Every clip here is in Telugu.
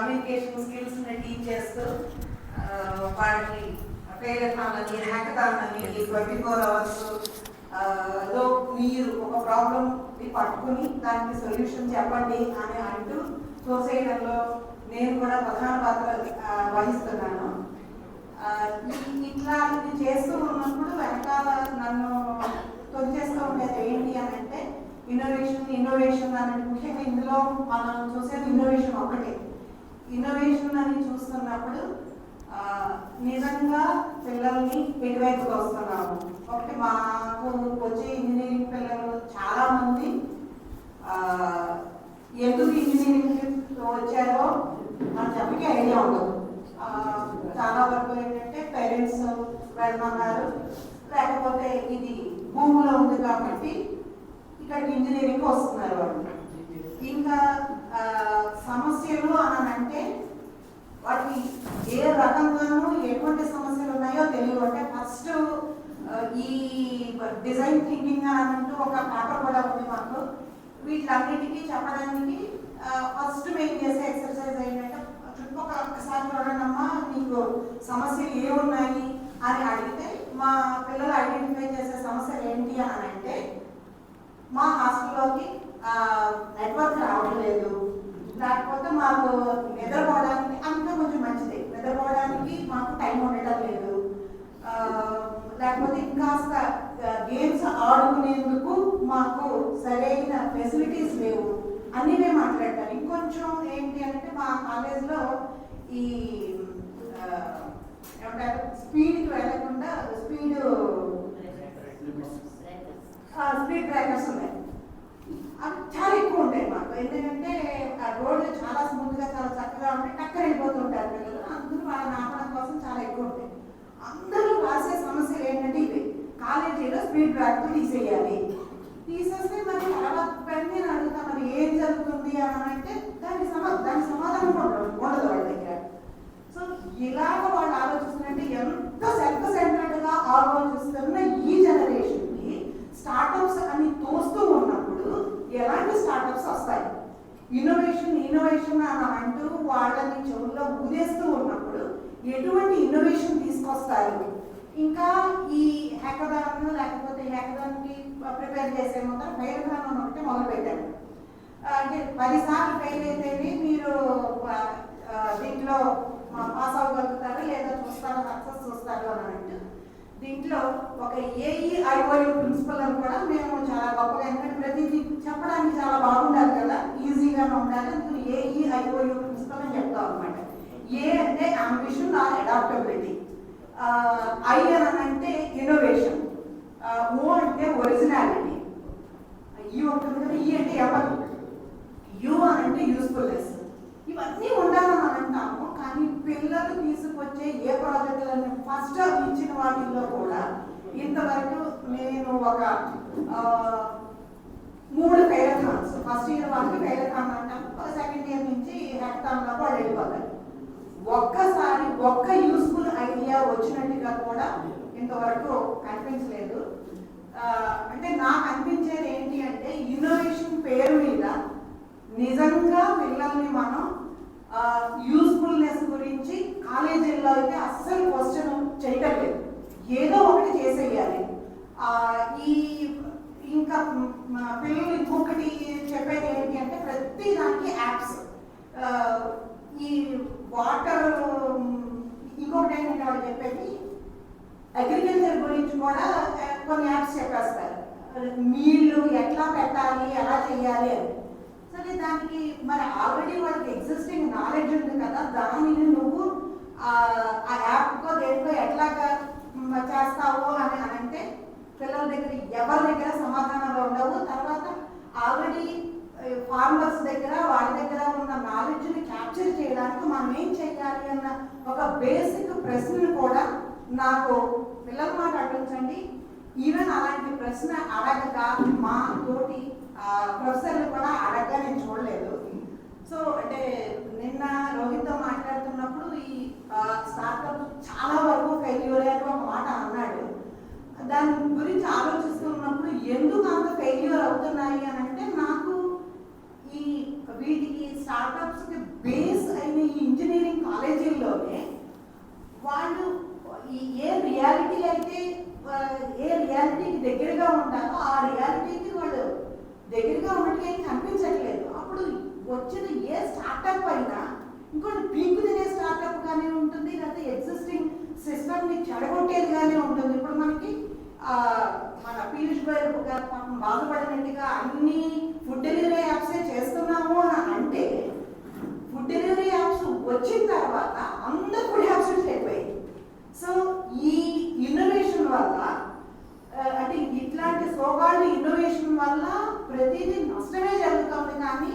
కమ్యూనికేషన్ స్కిల్స్ని టీచ్ చేస్తూ వాళ్ళకి పేరెంట్లని హ్యాకథాన్లని 24 hours లో మీరు ఒక ప్రాబ్లమ్ని పట్టుకుని దానికి సొల్యూషన్ చెప్పండి అని అంటూ తోసేయడంలో నేను కూడా ప్రధాన పాత్ర వహిస్తున్నాను. ఇట్లా ఇది చేస్తూ ఉన్నప్పుడు వెనకాల నన్ను తొలిచేస్తూ ఉండేది ఏంటి అని అంటే ఇన్నోవేషన్ అనేది ముఖ్యంగా ఇందులో మనం చూసేది ఇన్నోవేషన్ ఒకటే. ఇన్నోవేషన్ అని చూస్తున్నప్పుడు నిజంగా పిల్లల్ని ఎటువైపుగా వస్తున్నాము. ఒకటి మాకు వచ్చే ఇంజనీరింగ్ పిల్లలు చాలామంది ఎందుకు ఇంజనీరింగ్ వచ్చారో మన చెప్పకి ఐడియా ఉండదు. చాలా వరకు ఏంటంటే పేరెంట్స్ వెళ్ళమన్నారు, లేకపోతే ఇది భూమిలో ఉంది కాబట్టి ఇక్కడికి ఇంజనీరింగ్ వస్తున్నారు వాళ్ళు. ఇంకా సమస్యలు అని అంటే వాటికి ఏ రకంగానూ ఎటువంటి సమస్యలు ఉన్నాయో తెలియదు. అంటే ఫస్ట్ ఈ డిజైన్ థింకింగ్ అని అంటూ ఒక పేపర్ కూడా ఉంది మాకు. వీటిలన్నిటికీ చెప్పడానికి ఫస్ట్ మేము చేసే ఎక్సర్సైజ్ ఏంటంటే చుట్టుపక్కల ఒక్కసారి చూడండమ్మా మీకు సమస్యలు ఏమున్నాయి అని అడిగితే మా పిల్లలు ఐడెంటిఫై చేసే సమస్యలు ఏంటి అని అంటే మా హాస్టల్లోకి నెట్వర్క్ రావట్లేదు, లేకపోతే మాకు నిద్రపోవడానికి అంతా కొంచెం మంచిది, నిద్రపోవడానికి మాకు టైం ఉండటం లేదు, లేకపోతే ఇంకాస్త గేమ్స్ ఆడుకునేందుకు మాకు సరైన ఫెసిలిటీస్ లేవు అన్నీ మేము మాట్లాడతాం. ఇంకొంచెం ఏంటి అంటే మా కాలేజ్లో ఈ ఏమంటారు స్పీడ్కి వెళ్ళకుండా స్పీడ్ బ్రేకర్స్ ఉన్నాయి. అవి చాలా ఎక్కువ ఉంటాయి మాకు. ఎందుకంటే ఆ రోడ్లు చాలా స్మూత్గా చాలా చక్కగా ఉంటాయి, టక్కన వెళ్ళిపోతుంటారు పిల్లలు. అందుకు వాళ్ళని ఆపడం కోసం చాలా ఎక్కువ ఉంటాయి. అందరూ రాసే సమస్యలు ఏంటంటే ఇవి కాలేజీలో స్పీడ్ బ్రేకర్ తీసేయాలి. తీసేస్తే మరి తర్వాత నేను అడుగుతా మరి ఏం జరుగుతుంది అని అంటే దానికి సమాధానం ఉండదు వాళ్ళ దగ్గర. సో ఇలాగ వాళ్ళు ఆలోచిస్తున్నట్టే ఎంత సెల్ఫ్ సెంటర్డ్గా ఆలోచిస్తున్న ఈ జనరేషన్కి స్టార్టప్స్ అని తోస్తూ ఉన్నప్పుడు ఎలాంటి స్టార్టప్స్ వస్తాయి? ఇన్నోవేషన్ అని అంటూ వాళ్ళని చెవుల్లో ఊదేస్తూ ఉన్నప్పుడు ఎటువంటి ఇన్నోవేషన్ తీసుకొస్తారు? ఇంకా ఈ హ్యాకథాన్ లేకపోతే హ్యాకథాన్కి ప్రిపేర్ చేసే మొత్తం హ్యాకథాన్ ఒకటి మొదలు పెట్టాను. అంటే 10 సార్లు ఫెయిల్ అయితేనే మీరు దీంట్లో పాస్ అవ్వగలుగుతారు లేదా చూస్తారో సక్సెస్ చూస్తారు అని అంటూ దీంట్లో ఒక AEIOU ప్రిన్సిపల్ అని కూడా మేము చాలా గొప్పగా, ఎందుకంటే ప్రతిదీ చెప్పడానికి చాలా బాగుండాలి కదా, ఈజీగా ఉండాలి. అందుకు AEIOU ప్రిన్సిపల్ అని చెప్తాం అనమాట. ఏ అంటే అంబిషన్ ఆర్ అడాప్టబిలిటీ, I అని అంటే ఇన్నోవేషన్, O అంటే ఒరిజినాలిటీ, U ఉంటుంది కదా, E అంటే ఎవరు, U అని అంటే యూస్ఫుల్నెస్. ఇవన్నీ ఉండాలని అంటాము. కానీ పిల్లలు తీసుకొచ్చే ఏ ప్రాజెక్టులను ఫస్ట్ ఇచ్చిన వాటిల్లో కూడా ఇంతవరకు నేను ఒక 3 హ్యాకథాన్స్, ఫస్ట్ ఇయర్ వాళ్ళకి హ్యాకథాన్ అంటాము, సెకండ్ ఇయర్ నుంచి హ్యాకథాన్లో వాళ్ళు వెళ్ళిపోతారు. ఒక్కసారి ఒక్క యూస్ఫుల్ ఐడియా వచ్చినట్టుగా కూడా ఇంతవరకు కనిపించలేదు. అంటే నాకు అనిపించేది ఏంటి అంటే ఇన్నోవేషన్ పేరు మీద నిజంగా పిల్లల్ని మనం యూస్ఫుల్నెస్ గురించి కాలేజీల్లో అయితే అస్సలు క్వశ్చన్ చేయట్లేదు. ఏదో ఒకటి చేసేయాలి. ఈ ఇంకా పిల్లలు ఇంకొకటి చెప్పేది ఏంటి అంటే ప్రతి దానికి యాప్స్, ఈ వాటర్, ఇంకొకటి ఏంటంటే వాళ్ళు చెప్పేది అగ్రికల్చర్ గురించి కూడా కొన్ని యాప్స్ చెప్పేస్తారు. నీళ్లు ఎట్లా పెట్టాలి, ఎలా చేయాలి అని. సరే దానికి మరి ఆల్రెడీ వాళ్ళకి ఎగ్జిస్టింగ్ నాలెడ్జ్ ఉంది కదా, దానిని నువ్వు ఆ యాప్కో దేనికో ఎట్లాగా చేస్తావు అని అంటే పిల్లల దగ్గర ఎవరి దగ్గర సమాధానాలు ఉండవు. తర్వాత ఆల్రెడీ ఫార్మర్స్ దగ్గర వాళ్ళ దగ్గర ఉన్న నాలెడ్జ్ని క్యాప్చర్ చేయడానికి మనం ఏం చేయాలి అన్న ఒక బేసిక్ ప్రశ్నలు కూడా నాకు పిల్లల మాట అడ్డించండి. ఈవెన్ అలాంటి ప్రశ్న అడగక మా తోటి ప్రొఫెసర్లు కూడా అడగగా నేను చూడలేదు. సో అంటే నిన్న రోహిత్తో మాట్లాడుతున్నప్పుడు ఈ స్టార్ట్అప్ చాలా వరకు ఫెయిల్యూర్ అని ఒక మాట అన్నాడు. దాని గురించి ఆలోచిస్తున్నప్పుడు ఎందుకు అంత ఫెయిల్యూర్ అవుతున్నాయి అని అంటే నాకు ఈ వీటికి స్టార్టప్స్కి బేస్ అయిన ఈ వాళ్ళు ఏ రియాలిటీ అయితే ఏ రియాలిటీకి దగ్గరగా ఉంటారో ఆ రియాలిటీకి వాళ్ళు దగ్గరగా ఉన్నట్టుగా ఏం కనిపించట్లేదు. అప్పుడు వచ్చిన ఏ స్టార్టప్ అయినా ఇంకోటి పీకు తినే స్టార్టప్ గానే ఉంటుంది, లేకపోతే ఎగ్జిస్టింగ్ సిస్టమ్ ని చెడగొట్టేదిగానే ఉంటుంది. ఇప్పుడు మనకి మన పీయూష్ గోయల్ గారు పాపం బాధపడినట్టుగా అన్ని ఫుడ్ డెలివరీ యాప్సే చేస్తున్నాము అని అంటే, ఫుడ్ డెలివరీ యాప్స్ వచ్చిన తర్వాత అందరు ఫుడ్ యాప్స్ అయిపోయాయి. సో ఈ ఇన్నోవేషన్ వల్ల అంటే ఇట్లాంటి సోకాల్డ్ ఇన్నోవేషన్ వల్ల ప్రతిదీ నష్టమే జరుగుతుంది, కానీ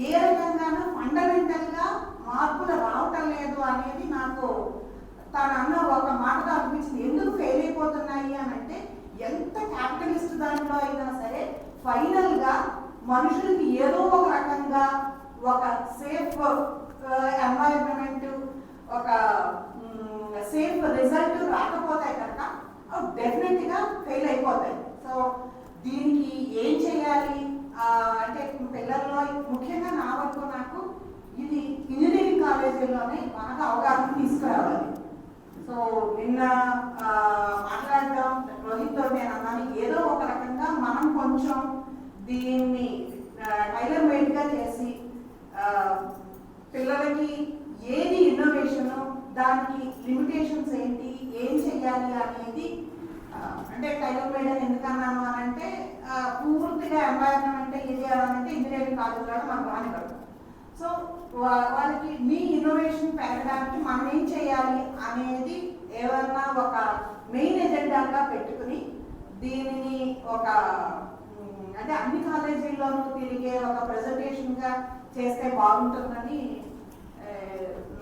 ఏ రకంగానూ ఫండమెంటల్ గా మార్పులు రావటం లేదు అనేది నాకు తాను అన్న ఒక మాటతో అనిపించింది. ఎందుకు ఫెయిల్ అయిపోతున్నాయి అని అంటే, ఎంత క్యాపిటలిస్ట్ దాంట్లో అయినా సరే ఫైనల్ గా మనుషులకి ఏదో ఒక రకంగా ఒక సేఫ్ ఎన్వైరన్మెంట్, ఒక సేఫ్ రిజల్ట్ రాకపోతే కనుక డెఫినెట్ గా ఫెయిల్ అయిపోతాయి. సో దీనికి ఏం చేయాలి అంటే పిల్లల్లో ముఖ్యంగా నా వరకు నాకు ఇది ఇంజనీరింగ్ కాలేజీల్లోనే బాగా అవగాహన తీసుకురావాలి. సో నిన్న మాట్లాడటం రోహిత్తో నేను అన్నాను, ఏదో ఒక రకంగా మనం కొంచెం దీన్ని టైలర్ మేడ్గా చేసి పిల్లలకి ఏది ఇన్నోవేషన్, దానికి లిమిటేషన్స్ ఏంటి, ఏం చెయ్యాలి అనేది, అంటే టైలర్ మేడ్ అని ఎందుకన్నాను అని అంటే పూర్తిగా ఎన్వైరన్మెంట్ ఇది అంటే ఇంజనీరింగ్ కాలేజీలో మనకు రానివ్వదు. సో వాళ్ళకి మీ ఇన్నోవేషన్ పెరగడానికి మనం ఏం చేయాలి అనేది ఏమన్నా ఒక మెయిన్ ఎజెండాగా పెట్టుకుని దీనిని ఒక అంటే అన్ని కాలేజీల్లోనూ తిరిగే ఒక ప్రెజెంటేషన్గా చేస్తే బాగుంటుందని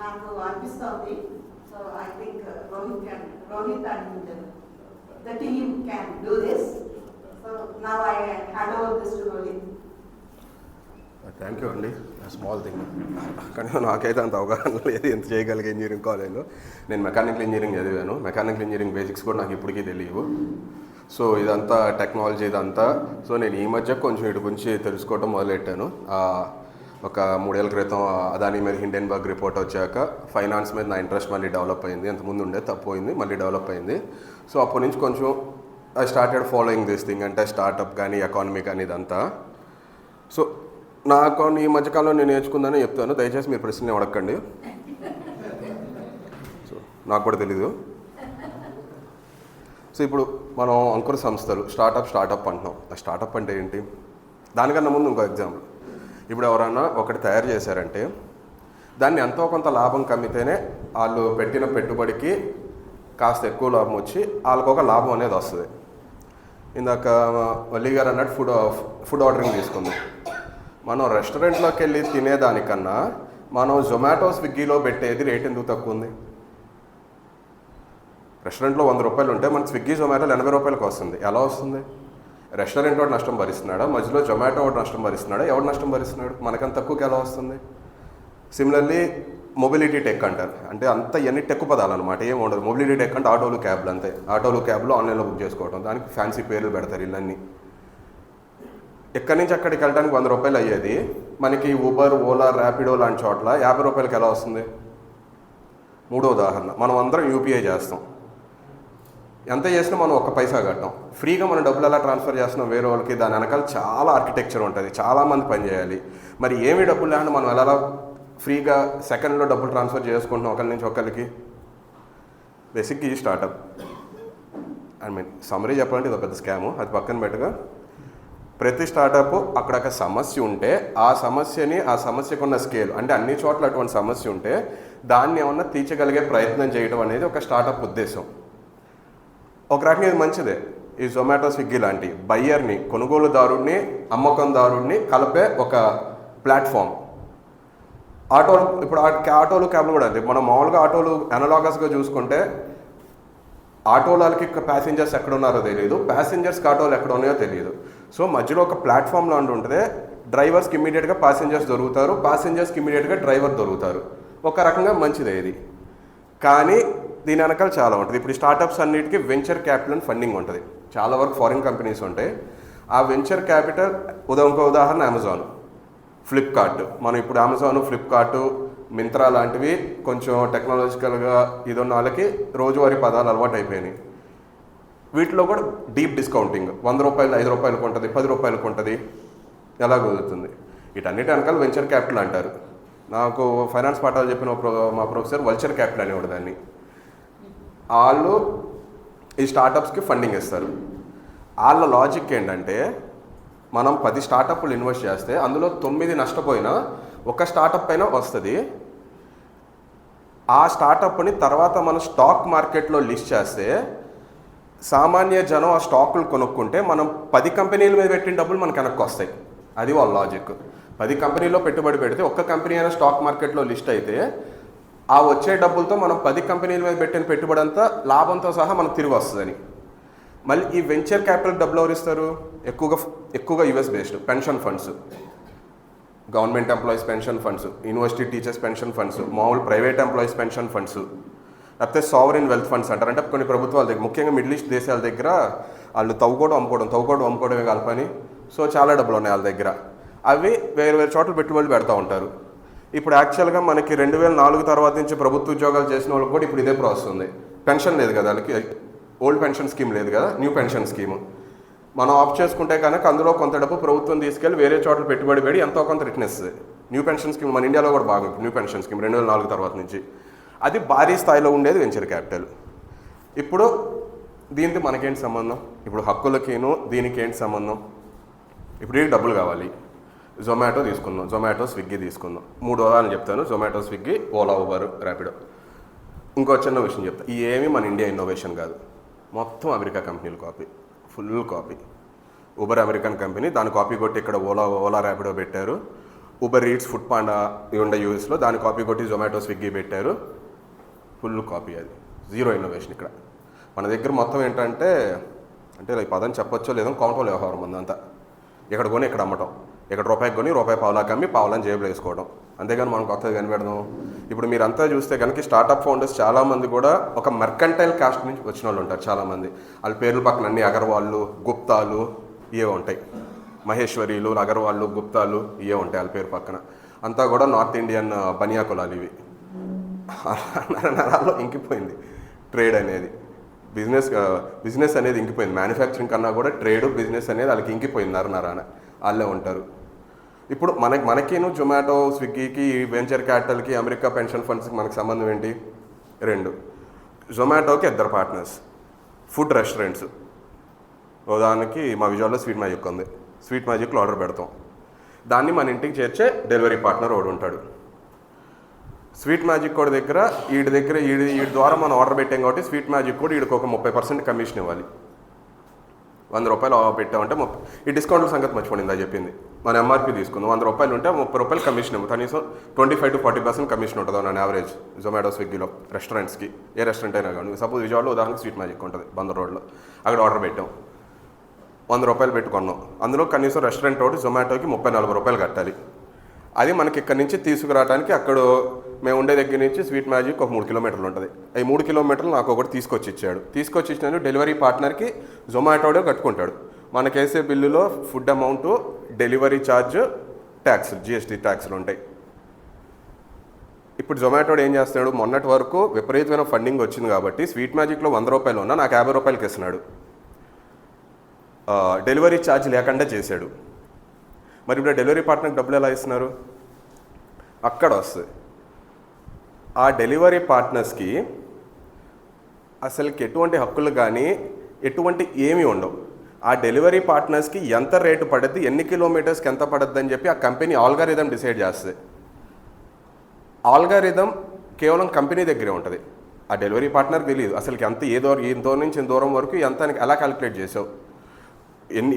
నాకు అనిపిస్తుంది. So I think Rohit and the team can do this. So now I hand over this to Rohit. Thank you అండి. స్మాల్ థింగ్, కానీ నాకైతే అంత అవగాహన లేదు ఎంత చేయగలిగే ఇంజనీరింగ్ కాలేజ్లో. నేను మెకానికల్ ఇంజనీరింగ్ చదివాను. మెకానికల్ ఇంజనీరింగ్ బేసిక్స్ కూడా నాకు ఇప్పటికీ తెలియవు. సో ఇదంతా టెక్నాలజీ ఇదంతా. సో నేను ఈ మధ్య కొంచెం వీటి గురించి తెలుసుకోవడం మొదలెట్టాను. ఒక 3 ఏళ్ల క్రితం అదాని మీద హిండెన్బర్గ్ రిపోర్ట్ వచ్చాక ఫైనాన్స్ మీద నా ఇంట్రెస్ట్ మళ్ళీ డెవలప్ అయింది. అంతకుముందు ఉండే తక్కువైంది, మళ్ళీ డెవలప్ అయింది. సో అప్పటి నుంచి కొంచెం I started following this thing, అంటే స్టార్టప్ కానీ ఎకానమీ కానీ ఇదంతా. సో నాకు ఈ మధ్యకాలంలో నేను నేర్చుకుందని చెప్తాను, దయచేసి మీరు ప్రశ్న అడగండి. సో నాకు కూడా తెలీదు. సో ఇప్పుడు మనం అంకుర సంస్థలు స్టార్టప్ అంటున్నాం. ఆ స్టార్టప్ అంటే ఏంటి? దానికన్నా ముందు ఇంకో ఎగ్జాంపుల్. ఇప్పుడు ఎవరైనా ఒకటి తయారు చేశారంటే దాన్ని ఎంతో కొంత లాభం కమ్మితేనే వాళ్ళు పెట్టిన పెట్టుబడికి కాస్త ఎక్కువ లాభం వచ్చి వాళ్ళకు ఒక లాభం అనేది వస్తుంది. ఇందాక వల్లి గారు అన్నట్టు ఫుడ్ ఆర్డరింగ్ తీసుకుందాం. మనం రెస్టారెంట్లోకి వెళ్ళి తినేదానికన్నా మనం జొమాటో స్విగ్గీలో పెట్టేది రేట్ ఎందుకు తక్కువ ఉంది? రెస్టారెంట్లో 100 రూపాయలు ఉంటే మనకి స్విగ్గీ జొమాటోలు 80 రూపాయలకు వస్తుంది. ఎలా వస్తుంది? రెస్టారెంట్ వాడు నష్టం భరిస్తున్నాడా, మధ్యలో జొమాటో వాడు నష్టం భరిస్తున్నాడా, ఎవడు నష్టం భరిస్తున్నాడు? మనకంత తక్కువకి ఎలా వస్తుంది? సిమిలర్లీ మొబిలిటీ టెక్ అంటారు, అంటే అంత ఎన్ని టెక్ పదాలు అనమాట, ఏం ఉండదు. మొబిలిటీ టెక్ అంటే ఆటోలు క్యాబ్లు అంతే. ఆటోలు క్యాబ్లు ఆన్లైన్లో బుక్ చేసుకోవడం, దానికి ఫ్యాన్సీ పేర్లు పెడతారు ఇళ్ళన్నీ. ఎక్కడి నుంచి అక్కడికి వెళ్ళడానికి 100 రూపాయలు అయ్యేది మనకి ఊబర్, ఓలా, ర్యాపిడో లాంటి చోట్ల 50 రూపాయలకి ఎలా వస్తుంది? మూడో ఉదాహరణ, మనం అందరం యూపీఐ చేస్తాం. ఎంత చేసినా మనం 1 పైసా కట్టాం. ఫ్రీగా మనం డబ్బులు ఎలా ట్రాన్స్ఫర్ చేస్తున్నాం వేరే వాళ్ళకి? దాని వెనకాల చాలా ఆర్కిటెక్చర్ ఉంటుంది, చాలామంది పని చేయాలి. మరి ఏమి డబ్బులు లేకుండా మనం ఎలా ఫ్రీగా సెకండ్లో డబ్బులు ట్రాన్స్ఫర్ చేసుకుంటున్నాం ఒకరి నుంచి ఒకరికి? బేసిక్గా ఈ స్టార్టప్ సమ్మరీ చెప్పాలంటే ఇది ఒక పెద్ద స్కాము. అది పక్కన పెట్టగా ప్రతి స్టార్టప్ అక్కడ సమస్య ఉంటే ఆ సమస్యకు ఉన్న స్కేల్, అంటే అన్ని చోట్ల అటువంటి సమస్య ఉంటే దాన్ని ఏమన్నా తీర్చగలిగే ప్రయత్నం చేయడం అనేది ఒక స్టార్టప్ ఉద్దేశం. ఒక రకంగా ఇది మంచిదే. ఈ జొమాటో, స్విగ్గీ లాంటి బయ్యర్ని, కొనుగోలుదారుడిని, అమ్మకందారుడిని కలిపే ఒక ప్లాట్ఫామ్. ఇప్పుడు ఆటోలు, క్యాబ్లు కూడా అంతే. మనం మామూలుగా ఆటోలు అనలాగస్గా చూసుకుంటే ఆటోలకి ప్యాసింజర్స్ ఎక్కడ ఉన్నారో తెలియదు, ప్యాసింజర్స్కి ఆటోలు ఎక్కడ ఉన్నాయో తెలియదు. సో మధ్యలో ఒక ప్లాట్ఫామ్ లాంటి ఉంటుంది. డ్రైవర్స్కి ఇమీడియట్గా ప్యాసింజర్స్ దొరుకుతారు, ప్యాసింజర్స్కి ఇమీడియట్గా డ్రైవర్ దొరుకుతారు. ఒక రకంగా మంచిదే ఇది. కానీ దీని వెనకాల చాలా ఉంటుంది. ఇప్పుడు స్టార్టప్స్ అన్నిటికీ వెంచర్ క్యాపిటల్ అండ్ ఫండింగ్ ఉంటుంది. చాలా వరకు ఫారిన్ కంపెనీస్ ఉంటాయి. ఆ వెంచర్ క్యాపిటల్ ఇంకో ఉదాహరణ అమెజాన్, ఫ్లిప్కార్ట్. మనం ఇప్పుడు అమెజాన్, ఫ్లిప్కార్ట్ మింత్రా లాంటివి కొంచెం టెక్నాలజికల్గా ఇది ఉన్న వాళ్ళకి రోజువారీ పదాలు అలవాటు అయిపోయినాయి. వీటిలో కూడా డీప్ డిస్కౌంటింగ్, 100 రూపాయలు 5 రూపాయలకు ఉంటుంది, 10 రూపాయలకు ఉంటుంది, ఎలా కుదురుతుంది? వీటన్నిటి వెనకాల వెంచర్ క్యాపిటల్ అంటారు. నాకు ఫైనాన్స్ పాఠాలు చెప్పిన మా ప్రొఫెసర్ వల్చర్ క్యాపిటల్ అనేవాడు దాన్ని. వాళ్ళు ఈ స్టార్టప్స్కి ఫండింగ్ ఇస్తారు. వాళ్ళ లాజిక్ ఏంటంటే మనం 10 స్టార్టప్లు ఇన్వెస్ట్ చేస్తే అందులో 9 నష్టపోయినా ఒక స్టార్టప్ పైన వస్తుంది. ఆ స్టార్టప్ని తర్వాత మనం స్టాక్ మార్కెట్లో లిస్ట్ చేస్తే సామాన్య జనం ఆ స్టాకులు కొనుక్కుంటే మనం 10 కంపెనీల మీద పెట్టిన డబ్బులు మనకు వెనక్కి వస్తాయి. అది వాళ్ళ లాజిక్. 10 కంపెనీలో పెట్టుబడి పెడితే ఒక్క కంపెనీ అయినా స్టాక్ మార్కెట్లో లిస్ట్ అయితే ఆ వచ్చే డబ్బులతో మనం 10 కంపెనీల మీద పెట్టిన పెట్టుబడి అంతా లాభంతో సహా మనకు తిరిగి వస్తుందని. మళ్ళీ ఈ వెంచర్ క్యాపిటల్ డబ్బులు ఎవరు ఇస్తారు? ఎక్కువగా US based pension funds, government employees pension funds, university teachers pension funds, మామూలు ప్రైవేట్ ఎంప్లాయీస్ పెన్షన్ ఫండ్స్, లేకపోతే సావరిన్ వెల్త్ ఫండ్స్ అంటారు. అంటే కొన్ని ప్రభుత్వాల దగ్గర, ముఖ్యంగా మిడిల్ ఈస్ట్ దేశాల దగ్గర వాళ్ళు తవ్వుకోవడం అమ్ముకోవడమే కలపని. సో చాలా డబ్బులు ఉన్నాయి వాళ్ళ దగ్గర. అవి వేరు చోట్ల పెట్టుబడులు పెడతా ఉంటారు. ఇప్పుడు యాక్చువల్గా మనకి 2004 తర్వాత నుంచి ప్రభుత్వ ఉద్యోగాలు చేసిన వాళ్ళకి కూడా ఇప్పుడు ఇదే ప్రాసెస్ ఉంది. పెన్షన్ లేదు కదా వాళ్ళకి, ఓల్డ్ పెన్షన్ స్కీమ్ లేదు కదా, న్యూ పెన్షన్ స్కీమ్. మనం ఆఫ్ చేసుకుంటే కనుక అందులో కొంత డబ్బు ప్రభుత్వం తీసుకెళ్ళి వేరే చోట్ల పెట్టుబడి పెడి ఎంతో కొంత రిటర్న్ ఇస్తుంది. న్యూ పెన్షన్ స్కీమ్ మన ఇండియాలో కూడా బాగుంది. న్యూ పెన్షన్ స్కీమ్ 2004 తర్వాత నుంచి అది భారీ స్థాయిలో ఉండేది వెంచర్ క్యాపిటల్. ఇప్పుడు దీనికి మనకేంటి సంబంధం? ఇప్పుడు హక్కులకేను దీనికి ఏంటి సంబంధం? ఇప్పుడు ఈ డబ్బులు కావాలి. జొమాటో తీసుకుందాం, జొమాటో స్విగ్గీ తీసుకుందాం. 3 ఉదాహరణలు చెప్తాను: జొమాటో, స్విగ్గీ, ఓలా, ఉబర్, ర్యాపిడో. ఇంకో చిన్న విషయం చెప్తా, ఈ ఏమీ మన ఇండియా ఇన్నోవేషన్ కాదు, మొత్తం అమెరికా కంపెనీలు copy, full copy. Uber American company, దాని కాపీ కొట్టి ఇక్కడ ఓలా ర్యాపిడో పెట్టారు. ఉబర్ ఈట్స్, ఫుడ్ పాండా ఉండే యూఎస్లో, దాని కాపీ కొట్టి జొమాటో స్విగ్గీ పెట్టారు. Full copy. అది జీరో ఇన్నోవేషన్. ఇక్కడ మన దగ్గర మొత్తం ఏంటంటే, అంటే ఈ పదం చెప్పొచ్చో లేదో కౌంటర్లో వ్యవహారం ఉందంతా. ఇక్కడ కొని ఇక్కడ అమ్మటం, ఇక్కడ రూపాయికి కొని రూపాయి పావులాకి అమ్మి పావులని జేబులో వేసుకోవడం. అంతేగాని మనం కొత్తగా కనిపెడదాం. ఇప్పుడు మీరంతా చూస్తే కనుక స్టార్టప్ ఫౌండర్స్ చాలామంది కూడా ఒక మెర్కంటైల్ కాస్ట్ నుంచి వచ్చిన వాళ్ళు ఉంటారు చాలామంది. వాళ్ళ పేర్ల పక్కన అన్ని అగర్వాళ్ళు, గుప్తాలు ఇవే ఉంటాయి. మహేశ్వరీలు, అగర్వాళ్ళు, గుప్తాలు ఇవే ఉంటాయి వాళ్ళ పేరు పక్కన. అంతా కూడా నార్త్ ఇండియన్ బనియా కులాలు ఇవి. నరాల్లో ఇంకిపోయింది ట్రేడ్ అనేది. బిజినెస్ అనేది ఇంకిపోయింది. మ్యానుఫ్యాక్చరింగ్ కన్నా కూడా ట్రేడ్, బిజినెస్ అనేది వాళ్ళకి ఇంకిపోయింది. నరాన వాళ్ళే ఉంటారు. ఇప్పుడు మనకేను జొమాటో, స్విగ్గీకి, వెంచర్ క్యాపిటల్కి, అమెరికా పెన్షన్ ఫండ్స్కి మనకు సంబంధం ఏంటి? 2. జొమాటోకి 2 పార్ట్నర్స్, ఫుడ్ రెస్టారెంట్స్. ఉదాహరణకి మా విజయవాడలో స్వీట్ మ్యాజిక్ ఉంది. స్వీట్ మ్యాజిక్లో ఆర్డర్ పెడతాం, దాన్ని మన ఇంటికి చేర్చే డెలివరీ పార్ట్నర్ ఒకడు ఉంటాడు. స్వీట్ మ్యాజిక్ కూడా వీడి ద్వారా మనం ఆర్డర్ పెట్టాం కాబట్టి స్వీట్ మ్యాజిక్ కూడా వీడికి ఒక 30% కమిషన్ ఇవ్వాలి. 100 రూపాయలు పెట్టామంటే ఈ డిస్కౌంట్ల సంగతి మర్చిపోయింది చెప్పింది. మన ఎంఆర్పీ తీసుకుందాం, 100 రూపాయలు ఉంటే 30 రూపాయలు కమిషన్ ఇవ్వం. కనీసం 25 to 40% కమిషన్ ఉంటుంది నా యావరేజ్ జొమాటో, స్విగ్గీలో రెస్టారెంట్స్కి. ఏ రెస్టారెంట్ అయినా కానీ, సపోజ్ విజయవాడలో ఉదాహరణకి స్వీట్ మ్యాజిక్ ఉంటుంది బందర్ రోడ్లో, అక్కడ ఆర్డర్ పెట్టాం, 100 రూపాయలు పెట్టుకున్నాం. అందులో కనీసం రెస్టారెంట్ ఒకటి జొమాటోకి 30-40 రూపాయలు కట్టాలి. అది మనకి ఇక్కడ నుంచి తీసుకురావడానికి, అక్కడ మేము ఉండే దగ్గర నుంచి స్వీట్ మ్యాజిక్ ఒక 3 కిలోమీటర్లు ఉంటుంది. ఈ 3 కిలోమీటర్లు నాకు ఒకటి తీసుకొచ్చి ఇచ్చినాను. డెలివరీ పార్ట్నర్కి జొమాటోడే కట్టుకుంటాడు. మనకేసే బిల్లులో food amount, delivery charge, tax, GST ట్యాక్స్లు ఉంటాయి. ఇప్పుడు జొమాటోడు ఏం చేస్తున్నాడు? మొన్నటి వరకు విపరీతమైన ఫండింగ్ వచ్చింది కాబట్టి స్వీట్ మ్యాజిక్లో 100 రూపాయలు ఉన్నా నాకు 50 రూపాయలకి ఇస్తున్నాడు. డెలివరీ ఛార్జ్ లేకుండా చేశాడు. మరి ఇప్పుడు డెలివరీ పార్ట్నర్కి డబ్బులు ఎలా ఇస్తున్నారు? అక్కడ వస్తుంది. ఆ డెలివరీ పార్ట్నర్స్కి అసలుకి ఎటువంటి హక్కులు కానీ ఎటువంటి ఏమీ ఉండవు. ఆ డెలివరీ పార్ట్నర్స్కి ఎంత రేటు పడుద్ది, ఎన్ని కిలోమీటర్స్కి ఎంత పడుద్ది అని చెప్పి ఆ కంపెనీ ఆల్గారిథం డిసైడ్ చేస్తుంది. ఆల్గారిథం కేవలం కంపెనీ దగ్గరే ఉంటుంది. ఆ డెలివరీ పార్ట్నర్కి తెలియదు అసలుకి ఎంత ఈ దూరం నుంచి ఇంత దూరం వరకు ఎంత ఎలా క్యాలిక్యులేట్ చేసావు,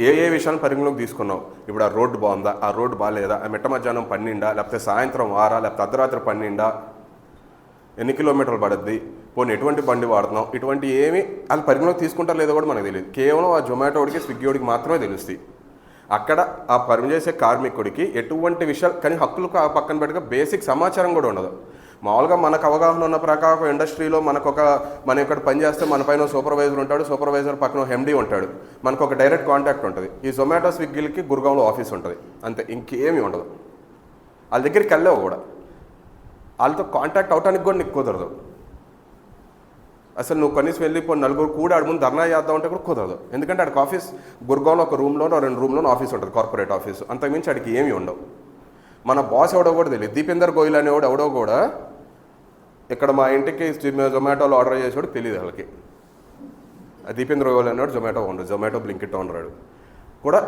ఏ విషయాన్ని పరిగణలోకి తీసుకున్నావు. ఇప్పుడు ఆ రోడ్డు బాగుందా, ఆ రోడ్డు బాగాలేదా, ఆ మిట్ట మధ్యాహ్నం పన్నెండా, లేకపోతే సాయంత్రం 6 లేకపోతే అర్ధరాత్రి 12, ఎన్ని కిలోమీటర్లు పడుద్ది, పోనీ ఎటువంటి బండి వాడుతున్నాం, ఇటువంటి ఏమి వాళ్ళు పరిగణలోకి తీసుకుంటారు లేదో కూడా మనకు తెలియదు. కేవలం ఆ జొమాటోడికి, స్విగ్గీడికి మాత్రమే తెలుస్తాయి. అక్కడ ఆ పనిచేసే కార్మికుడికి ఎటువంటి విషయాలు కానీ హక్కులు పక్కన పెట్టుగా బేసిక్ సమాచారం కూడా ఉండదు. మామూలుగా మనకు అవగాహన ఉన్న ప్రకారం ఒక ఇండస్ట్రీలో మనం ఇక్కడ పనిచేస్తే మన పైన సూపర్వైజర్ ఉంటాడు, సూపర్వైజర్ పక్కన ఎండీ ఉంటాడు, మనకు ఒక డైరెక్ట్ కాంటాక్ట్ ఉంటుంది. ఈ జొమాటో, స్విగ్గీలకి గుర్గాంలో ఆఫీస్ ఉంటుంది, అంతే, ఇంకేమీ ఉండదు. వాళ్ళ దగ్గరికి వెళ్ళలేవు కూడా. వాళ్ళతో కాంటాక్ట్ అవడానికి కూడా నీకు కుదరదు. అసలు నువ్వు కనీసం వెళ్ళి నలుగురు కూడా ఆడి ముందు ధర్నా చేద్దాం అంటే కూడా కుదరదు. ఎందుకంటే ఆడికి ఆఫీస్ గుర్గావ్లో ఒక రూమ్లోనో 2 రూమ్లోనో ఆఫీస్ ఉంటుంది, కార్పొరేట్ ఆఫీసు. అంతకుమించి ఆడికి ఏమీ ఉండవు. మన బాస్ ఎవడో కూడా తెలియదు. దీపేందర్ గోయల్ అనేవాడు ఎవడో కూడా ఇక్కడ మా ఇంటికి జొమాటోలో ఆర్డర్ చేసేవాడు తెలియదు వాళ్ళకి. దీపేందర్ గోయల్ అనేవాడు Zomato owner, Zomato Blinkit owner కూడా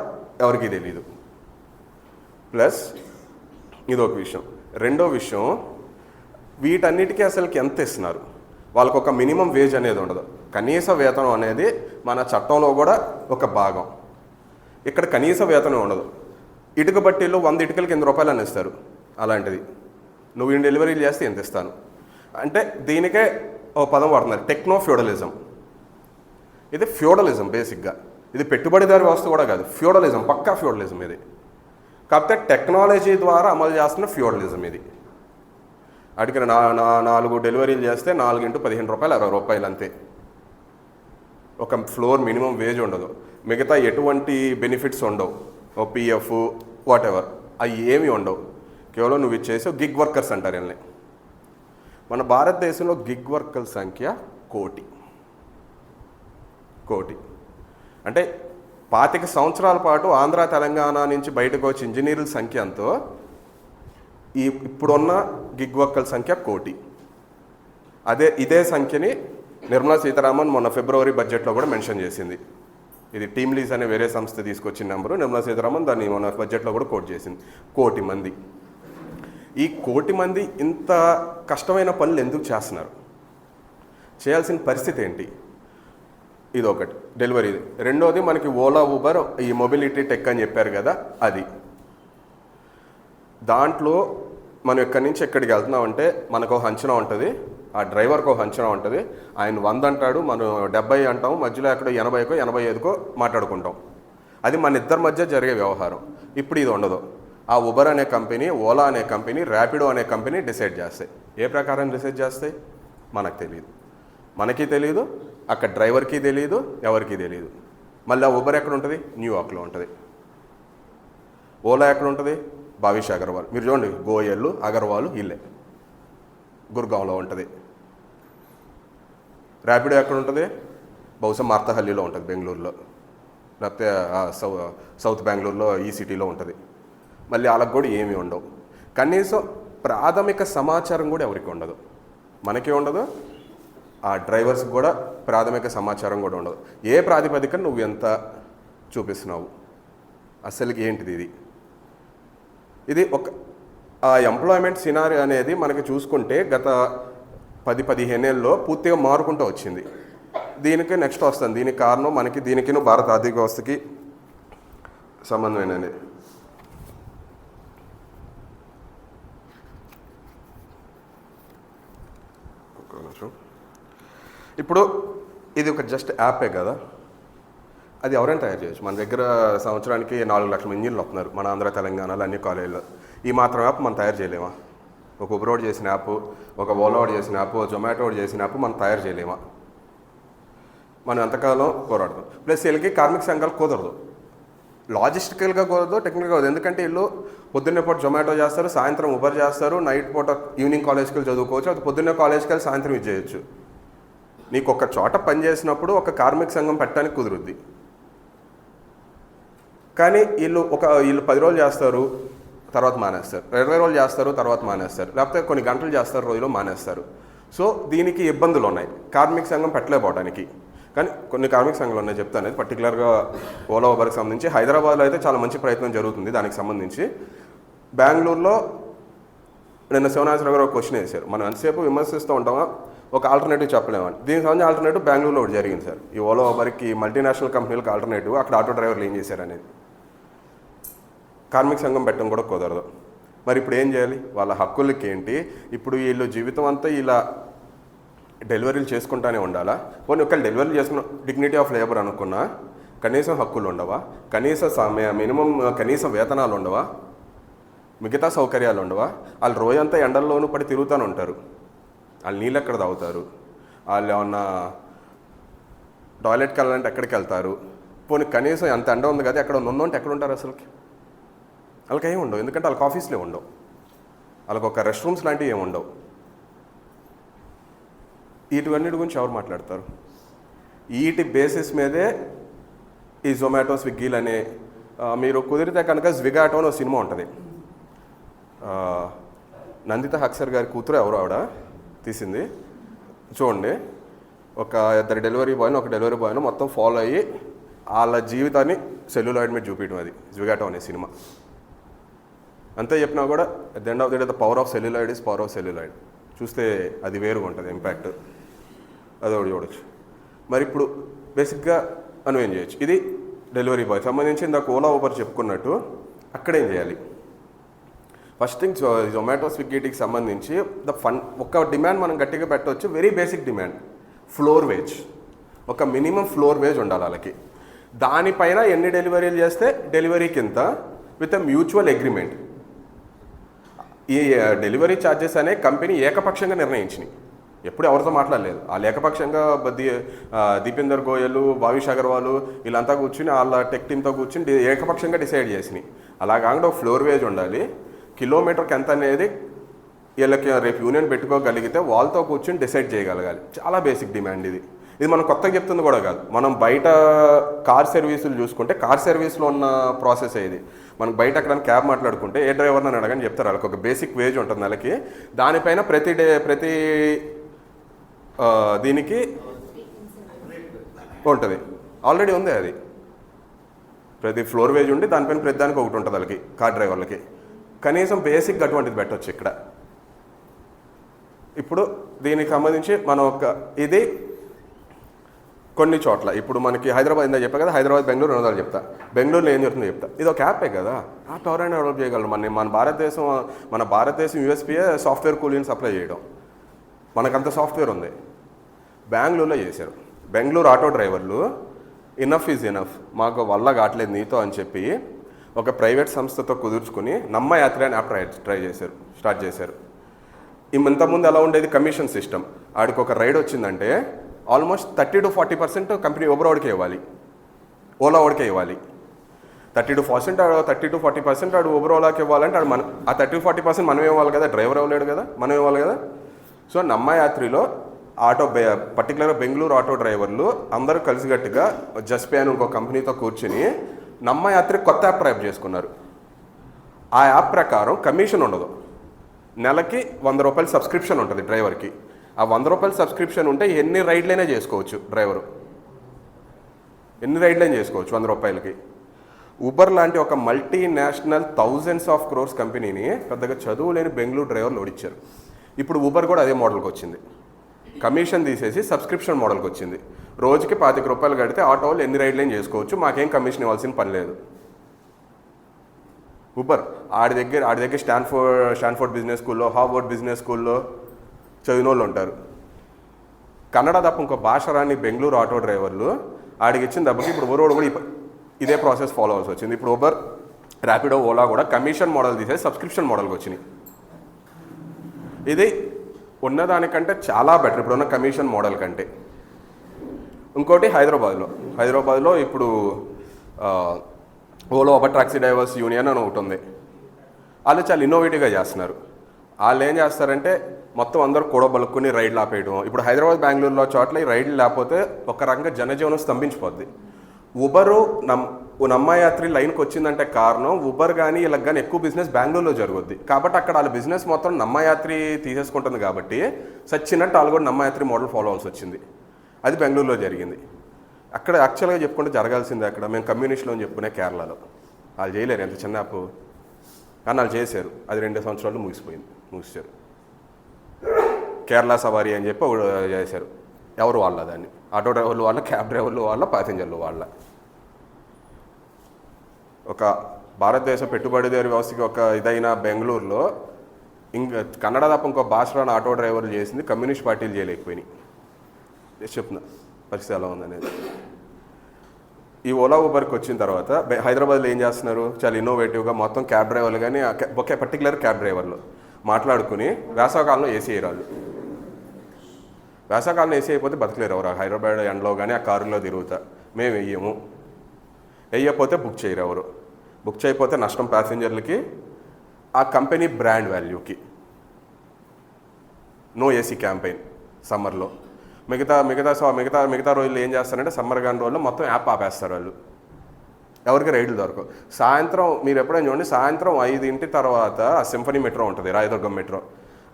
ఎవరికి తెలియదు. ప్లస్ ఇదొక విషయం. రెండో విషయం, వీటన్నిటికీ అసలుకి ఎంత ఇస్తున్నారు? వాళ్ళకు ఒక మినిమం వేజ్ అనేది ఉండదు. కనీస వేతనం అనేది మన చట్టంలో కూడా ఒక భాగం. ఇక్కడ కనీస వేతనం ఉండదు. ఇటుక బట్టీలు 100 ఇటుకలకి 100 రూపాయలు అని ఇస్తారు. అలాంటిది నువ్వు ఈ డెలివరీలు చేస్తే ఎంత ఇస్తాను అంటే దీనికే ఓ పదం వాడుతున్నారు, టెక్నో ఫ్యూడలిజం. ఇది ఫ్యూడలిజం బేసిక్గా. ఇది పెట్టుబడిదారి వ్యవస్థ కూడా కాదు, ఫ్యూడలిజం, పక్కా ఫ్యూడలిజం ఇది. కాకపోతే టెక్నాలజీ ద్వారా అమలు చేస్తున్న ఫ్యూడలిజం ఇది. అడిగిన 4 డెలివరీలు చేస్తే 4 × 15 రూపాయలు 60 రూపాయలు అంతే. ఒక ఫ్లోర్ మినిమం వేజ్ ఉండదు. మిగతా ఎటువంటి బెనిఫిట్స్ ఉండవు. ఓ పిఎఫ్ వాట్ ఎవర్ అవి ఏమీ ఉండవు. కేవలం నువ్వు ఇచ్చేసి గిగ్ వర్కర్స్ అంటారు వీళ్ళని. మన భారతదేశంలో గిగ్ వర్కర్ల సంఖ్య 1 కోటి. అంటే 25 సంవత్సరాల పాటు ఆంధ్ర తెలంగాణ నుంచి బయటకు వచ్చి ఇంజనీర్ల సంఖ్య ఎంతో ఇప్పుడున్న గిగ్ వర్కర్ల సంఖ్య 1 కోటి. ఇదే సంఖ్యని నిర్మలా సీతారామన్ మొన్న ఫిబ్రవరి బడ్జెట్లో కూడా మెన్షన్ చేసింది. ఇది టీమ్ లీజ్ అనే వేరే సంస్థ తీసుకొచ్చిన నెంబరు. నిర్మలా సీతారామన్ దాన్ని మొన్న బడ్జెట్లో కూడా కోట్ చేసింది. 1 కోటి మంది. ఈ 1 కోటి మంది ఇంత కష్టమైన పనులు ఎందుకు చేస్తున్నారు? చేయాల్సిన పరిస్థితి ఏంటి? ఇది ఒకటి డెలివరీ. రెండోది మనకి ఓలా ఊబర్ ఈ మొబిలిటీ టెక్ అని చెప్పారు కదా, అది. దాంట్లో మనం ఎక్కడి నుంచి ఎక్కడికి వెళ్తున్నామంటే మనకు ఒక అంచనా ఉంటుంది, ఆ డ్రైవర్కి ఒక అంచనా ఉంటుంది. ఆయన 100 అంటాడు, మనం 70 అంటాం, మధ్యలో ఎక్కడో 80కో 85కో మాట్లాడుకుంటాం. అది మన ఇద్దరి మధ్య జరిగే వ్యవహారం. ఇప్పుడు ఇది ఉండదు. ఆ ఉబర్ అనే కంపెనీ, ఓలా అనే కంపెనీ, ర్యాపిడో అనే కంపెనీ డిసైడ్ చేస్తాయి. ఏ ప్రకారం డిసైడ్ చేస్తాయి మనకు తెలియదు, మనకి తెలియదు, అక్కడ డ్రైవర్కి తెలియదు, ఎవరికి తెలియదు. మళ్ళీ ఆ ఉబర్ ఎక్కడ ఉంటుంది? న్యూయార్క్లో ఉంటుంది. ఓలా ఎక్కడ ఉంటుంది? భావిష్ అగర్వాల్. మీరు చూడండి, గోయల్ అగర్వాల్ ఇల్లే గుర్గావ్లో ఉంటుంది. ర్యాపిడో ఎక్కడ ఉంటుంది? బహుశా మార్తహల్లిలో ఉంటుంది, బెంగళూరులో, లేకపోతే సౌత్ బెంగళూరులో ఈ సిటీలో ఉంటుంది. మళ్ళీ వాళ్ళకు కూడా ఏమీ ఉండవు. కనీసం ప్రాథమిక సమాచారం కూడా ఎవరికి ఉండదు. మనకే ఉండదు, ఆ డ్రైవర్స్కి కూడా ప్రాథమిక సమాచారం కూడా ఉండదు. ఏ ప్రాతిపదికన నువ్వు ఎంత చూపిస్తున్నావు, అసలుకి ఏంటిది? ఇది ఒక ఎంప్లాయ్మెంట్ సినారీ అనేది మనకి చూసుకుంటే గత 10-15 ఏళ్ళలో పూర్తిగా మారుకుంటూ వచ్చింది. దీనికి నెక్స్ట్ వస్తుంది. దీనికి కారణం మనకి దీనికిను భారత ఆర్థిక వ్యవస్థకి సంబంధమైనది. ఇప్పుడు ఇది ఒక జస్ట్ యాపే కదా, అది ఎవరైనా తయారు చేయొచ్చు. మన దగ్గర సంవత్సరానికి 4 లక్షల ఇంజనీర్లు వస్తున్నారు మన ఆంధ్ర తెలంగాణలో అన్ని కాలేజీలో. ఈ మాత్రం యాప్ మనం తయారు చేయలేమా? ఒక ఉబర్ చేసిన యాప్, ఒక ఓలా చేసిన యాప్, జొమాటో చేసిన యాప్ మనం తయారు చేయలేమా? మనం ఎంతకాలం పోరాడతాం. ప్లస్ వీళ్ళకి కార్మిక సంఘాలు కుదరదు, లాజిస్టికల్గా కుదరదు, టెక్నికల్గా కుదరదు. ఎందుకంటే వీళ్ళు పొద్దున్నే పూట జొమాటో చేస్తారు, సాయంత్రం ఉబర్ చేస్తారు, నైట్ పూట ఈవినింగ్ కాలేజ్కి వెళ్ళి చదువుకోవచ్చు, అది పొద్దున్నే కాలేజ్కి వెళ్ళి సాయంత్రం ఇది చేయొచ్చు. నీకు ఒక చోట పని చేసినప్పుడు ఒక కార్మిక సంఘం పెట్టడానికి కుదురుద్ది. కానీ వీళ్ళు 10 రోజులు చేస్తారు, తర్వాత మానేస్తారు. 20 రోజులు చేస్తారు, తర్వాత మానేస్తారు. లేకపోతే కొన్ని గంటలు చేస్తారు, రోజులో మానేస్తారు. సో దీనికి ఇబ్బందులు ఉన్నాయి కార్మిక సంఘం పెట్టలేకపోవడానికి. కానీ కొన్ని కార్మిక సంఘాలు ఉన్నాయి, చెప్తాను. అనేది పర్టికులర్గా ఓలా ఉబర్కి సంబంధించి హైదరాబాద్లో అయితే చాలా మంచి ప్రయత్నం జరుగుతుంది దానికి సంబంధించి. బెంగళూరులో నిన్న శివనాథరావు గారు ఒక క్వశ్చన్ వేశారు, మనం ఎంతసేపు విమర్శిస్తూ ఉంటామా, ఒక ఆల్టర్నేటివ్ చెప్పలేమని. దీనికి సంబంధించి ఆల్టర్నేటివ్ బెంగళూరులో ఒకటి జరిగింది సార్. ఈ ఓలా ఉబర్కి మల్టీనేషనల్ కంపెనీలకు ఆల్టర్నేటివ్ అక్కడ ఆటో డ్రైవర్లు ఏం చేశారు అనేది. కార్మిక సంఘం పెట్టడం కూడా కుదరదు. మరి ఇప్పుడు ఏం చేయాలి? వాళ్ళ హక్కులకి ఏంటి? ఇప్పుడు వీళ్ళు జీవితం అంతా ఇలా డెలివరీలు చేసుకుంటానే ఉండాలా? పోనీ ఒకవేళ డెలివరీ చేసుకున్న డిగ్నిటీ ఆఫ్ లేబర్ అనుకున్నా కనీసం హక్కులు ఉండవా? మినిమం కనీస వేతనాలు ఉండవా? మిగతా సౌకర్యాలు ఉండవా? వాళ్ళు రోజంతా ఎండల్లోనూ పడి తిరుగుతూనే ఉంటారు. వాళ్ళు నీళ్ళు ఎక్కడ తాగుతారు? వాళ్ళు ఏమన్నా టాయిలెట్కి వెళ్ళాలంటే ఎక్కడికి వెళ్తారు? పోనీ కనీసం ఎంత ఎండ ఉంది కదా, ఎక్కడ ఉందంటే ఎక్కడ ఉంటారు? అసలుకి వాళ్ళకి ఏమి ఉండవు, ఎందుకంటే వాళ్ళకి ఆఫీస్లో ఉండవు, వాళ్ళకి ఒక రెస్ట్ రూమ్స్ లాంటివి ఏమి ఉండవు. వీటివన్నిటి గురించి ఎవరు మాట్లాడతారు? వీటి బేసిస్ మీదే ఈ జొమాటో స్విగ్గీలు అనే మీరు కుదిరితే కనుక జ్విగాటో అని సినిమా ఉంటుంది. నందిత హక్సర్ గారి కూతురు ఎవరు ఆవిడ తీసింది చూడండి. ఒక ఇద్దరు డెలివరీ బాయ్ను ఒక డెలివరీ బాయ్ను మొత్తం ఫాలో అయ్యి వాళ్ళ జీవితాన్ని సెల్యులాయిడ్ మీద చూపించడం అది జ్విగాటో అనే సినిమా. అంతే చెప్పినా కూడా at the end of the day the power of celluloid is power of celluloid. చూస్తే అది వేరుగా ఉంటుంది ఇంపాక్ట్, అదొకటి చూడొచ్చు. మరి ఇప్పుడు బేసిక్గా ఏం చేయొచ్చు, ఇది డెలివరీ బాయ్ సంబంధించి ఇందాక ఓలా ఊబర్ చెప్పుకున్నట్టు అక్కడేం చేయాలి? ఫస్ట్ థింగ్ జొమాటో స్విగ్గీకి సంబంధించి ఒక డిమాండ్ మనం గట్టిగా పెట్టవచ్చు, very basic demand, floor wage. ఒక మినిమం ఫ్లోర్ వేజ్ ఉండాలి వాళ్ళకి. దానిపైన ఎన్ని డెలివరీలు చేస్తే డెలివరీకి ఎంత విత్ అ మ్యూచువల్ అగ్రిమెంట్. ఈ డెలివరీ ఛార్జెస్ అనే కంపెనీ ఏకపక్షంగా నిర్ణయించినాయి, ఎప్పుడు ఎవరితో మాట్లాడలేదు. వాళ్ళు ఏకపక్షంగా దీపేందర్ గోయల్, భావిష్ అగర్వాల్ వీళ్ళంతా కూర్చుని వాళ్ళ టెక్ టీమ్తో కూర్చుని ఏకపక్షంగా డిసైడ్ చేసినాయి. అలా కాకుండా ఒక ఫ్లోర్ వేజ్ ఉండాలి, కిలోమీటర్కి ఎంత అనేది వీళ్ళకి రేపు యూనియన్ పెట్టుకోగలిగితే వాళ్ళతో కూర్చొని డిసైడ్ చేయగలగాలి. చాలా బేసిక్ డిమాండ్ ఇది. ఇది మనం కొత్తగా చెప్తుంది కూడా కాదు. మనం బయట కార్ సర్వీసులు చూసుకుంటే కార్ సర్వీస్లో ఉన్న ప్రాసెస్ ఇది. మనకు బయట అక్కడ క్యాబ్ మాట్లాడుకుంటే ఏ డ్రైవర్ని అని అడగని చెప్తారు. వాళ్ళకి ఒక బేసిక్ వేజ్ ఉంటుంది నెలకి. దానిపైన ప్రతి దీనికి ఉంటుంది, ఆల్రెడీ ఉంది అది. ప్రతి ఫ్లోర్ వేజ్ ఉండి దానిపైన ప్రతి దానికి ఒకటి ఉంటుంది వాళ్ళకి, కార్ డ్రైవర్లకి. కనీసం బేసిక్ అటువంటిది పెట్టవచ్చు ఇక్కడ. ఇప్పుడు దీనికి సంబంధించి మనం ఇది కొన్ని చోట్ల ఇప్పుడు మనకి హైదరాబాద్ ఇందా చెప్పా కదా, హైదరాబాద్ బెంగళూరు 200 చెప్తా, బెంగళూరులో ఏం జరుగుతుందో చెప్తా. ఇది ఒక యాపే కదా, యాప్ ఎవరైనా డెవలప్ చేయగలరు. మన భారతదేశం యూఎస్పీఏ సాఫ్ట్వేర్ కూలీని సప్లై చేయడం. మనకంత సాఫ్ట్వేర్ ఉంది. బెంగళూరులో చేశారు. బెంగళూరు ఆటో డ్రైవర్లు ఇనఫ్ ఈజ్ ఇనఫ్, మాకు వల్ల కావట్లేదు నీతో అని చెప్పి ఒక ప్రైవేట్ సంస్థతో కుదుర్చుకుని నమ్మ యాత్ర అని యాప్ స్టార్ట్ చేశారు. ఇంతకుముందు ఎలా ఉండేది, కమిషన్ సిస్టమ్. ఆడికి ఒక రైడ్ వచ్చిందంటే ఆల్మోస్ట్ 30 to 40% కంపెనీ ఊబర్ వాడికే ఇవ్వాలి, ఓలా వాడికే ఇవ్వాలి. 30 to 40% ఆడు ఊబర్ ఓలాకి ఇవ్వాలంటే ఆడు ఆ 30-40% మనం ఇవ్వాలి కదా, డ్రైవర్ ఇవ్వలేడు కదా, మనం ఇవ్వాలి కదా. సో నమ్మ యాత్రిలో పర్టికులర్గా బెంగళూరు ఆటో డ్రైవర్లు అందరూ కలిసిగట్టుగా జస్పే అని ఇంకో కంపెనీతో కూర్చుని నమ్మ యాత్రి కొత్త యాప్ టైప్ చేసుకున్నారు. ఆ యాప్ ప్రకారం కమిషన్ ఉండదు, నెలకి 100 రూపాయలు సబ్స్క్రిప్షన్ ఉంటుంది డ్రైవర్కి. ఆ 100 రూపాయల సబ్స్క్రిప్షన్ ఉంటే ఎన్ని రైడ్లైనా చేసుకోవచ్చు డ్రైవరు, ఎన్ని రైడ్లైనా చేసుకోవచ్చు 100 రూపాయలకి. ఊబర్ లాంటి ఒక మల్టీనేషనల్ థౌజండ్స్ ఆఫ్ క్రోర్స్ కంపెనీని పెద్దగా చదువు లేని బెంగళూరు డ్రైవర్లు ఓడించారు. ఇప్పుడు ఊబర్ కూడా అదే మోడల్కి వచ్చింది, కమిషన్ తీసేసి సబ్స్క్రిప్షన్ మోడల్కి వచ్చింది. రోజుకి 25 రూపాయలు కడితే ఆటో వాళ్ళు ఎన్ని రైడ్లైనా చేసుకోవచ్చు, మాకేం కమిషన్ ఇవ్వాల్సిన పని లేదు. ఊబర్ ఆడి దగ్గర స్టాన్ఫోర్డ్ బిజినెస్ స్కూల్లో, హార్వర్డ్ బిజినెస్ స్కూల్లో చదివిన వాళ్ళు ఉంటారు. కన్నడ తప్ప ఇంకో భాష రాని బెంగళూరు ఆటో డ్రైవర్లు ఆడికి ఇచ్చిన దెబ్బకి ఇప్పుడు ఊరోడు కూడా ఇదే ప్రాసెస్ ఫాలో అవ్వాల్సి వచ్చింది. ఇప్పుడు ఊబర్, ర్యాపిడో, ఓలా కూడా కమిషన్ మోడల్ తీసేసి సబ్స్క్రిప్షన్ మోడల్కి వచ్చినాయి. ఇది ఉన్నదానికంటే చాలా బెటర్ ఇప్పుడున్న కమిషన్ మోడల్ కంటే. ఇంకోటి హైదరాబాద్లో ఇప్పుడు Ola Uber taxi drivers union అని ఒకటి ఉంది. వాళ్ళు చాలా ఇన్నోవేటివ్గా చేస్తున్నారు. వాళ్ళు ఏం చేస్తారంటే మొత్తం అందరూ కూడబలుక్కుని రైడ్లు ఆపేయడం. ఇప్పుడు హైదరాబాద్, బెంగళూరులో చోట్ల ఈ రైడ్లు లేకపోతే ఒక రకంగా జనజీవనం స్తంభించిపోద్ది. ఊబరు నమ్మయాత్రి లైన్కి వచ్చిందంటే కారణం ఊబర్ కానీ వీళ్ళకి కానీ ఎక్కువ బిజినెస్ బెంగళూరులో జరుగుద్ది. కాబట్టి అక్కడ వాళ్ళ బిజినెస్ మొత్తం నమ్మయాత్రి తీసేసుకుంటుంది. కాబట్టి సచ్చినట్టు వాళ్ళు కూడా నమ్మయాత్రి మోడల్ ఫాలో అవ్వాల్సి వచ్చింది. అది బెంగళూరులో జరిగింది. అక్కడ యాక్చువల్గా చెప్పుకుంటే జరగాల్సిందే. అక్కడ మేము కమ్యూనిస్టులో అని చెప్పుకునే కేరళలో వాళ్ళు చేయలేరు, ఎంత చిన్న యాప్ కానీ వాళ్ళు చేశారు. అది 2 సంవత్సరాలు ముగిసారు. కేరళ సవారీ అని చెప్పి చేశారు. ఎవరు వాళ్ళ దాన్ని, ఆటో డ్రైవర్లు వాళ్ళ, క్యాబ్ డ్రైవర్లు వాళ్ళ, ప్యాసింజర్లు వాళ్ళ. ఒక భారతదేశ పెట్టుబడిదారి వ్యవస్థకి ఒక ఇదైన బెంగళూరులో కన్నడ తప్ప ఇంకో భాష రాని ఆటో డ్రైవర్లు చేసింది కమ్యూనిస్ట్ పార్టీలు చేయలేకపోయినాయి. చెప్తున్నా పరిస్థితి ఎలా ఉందనేది. ఈ ఓలా ఊబర్కి వచ్చిన తర్వాత హైదరాబాద్లో ఏం చేస్తున్నారు, చాలా ఇన్నోవేటివ్గా మొత్తం క్యాబ్ డ్రైవర్లు కానీ ఒకే పర్టికులర్ క్యాబ్ డ్రైవర్లు మాట్లాడుకుని వేసవకాలంలో ఏసీ వేయరాళ్ళు. వేసవకాలంలో ఏసీ అయిపోతే బతకలేరు ఎవరు. హైదరాబాద్ ఎండలో కానీ ఆ కారులో తిరుగుతా మేము వేయకపోతే బుక్ చేయరు ఎవరు. బుక్ చేయకపోతే నష్టం ప్యాసింజర్లకి, ఆ కంపెనీ బ్రాండ్ వాల్యూకి. నో ఏసీ క్యాంపెయిన్ సమ్మర్లో. మిగతా రోజులు ఏం చేస్తారంటే సమ్మర్ కాని రోజుల్లో మొత్తం యాప్ ఆపేస్తారు వాళ్ళు, ఎవరికి రైడ్లు దొరకవు. సాయంత్రం మీరు ఎప్పుడైనా చూడండి, సాయంత్రం 5 తర్వాత సింఫనీ మెట్రో ఉంటుంది, రాయదుర్గం మెట్రో,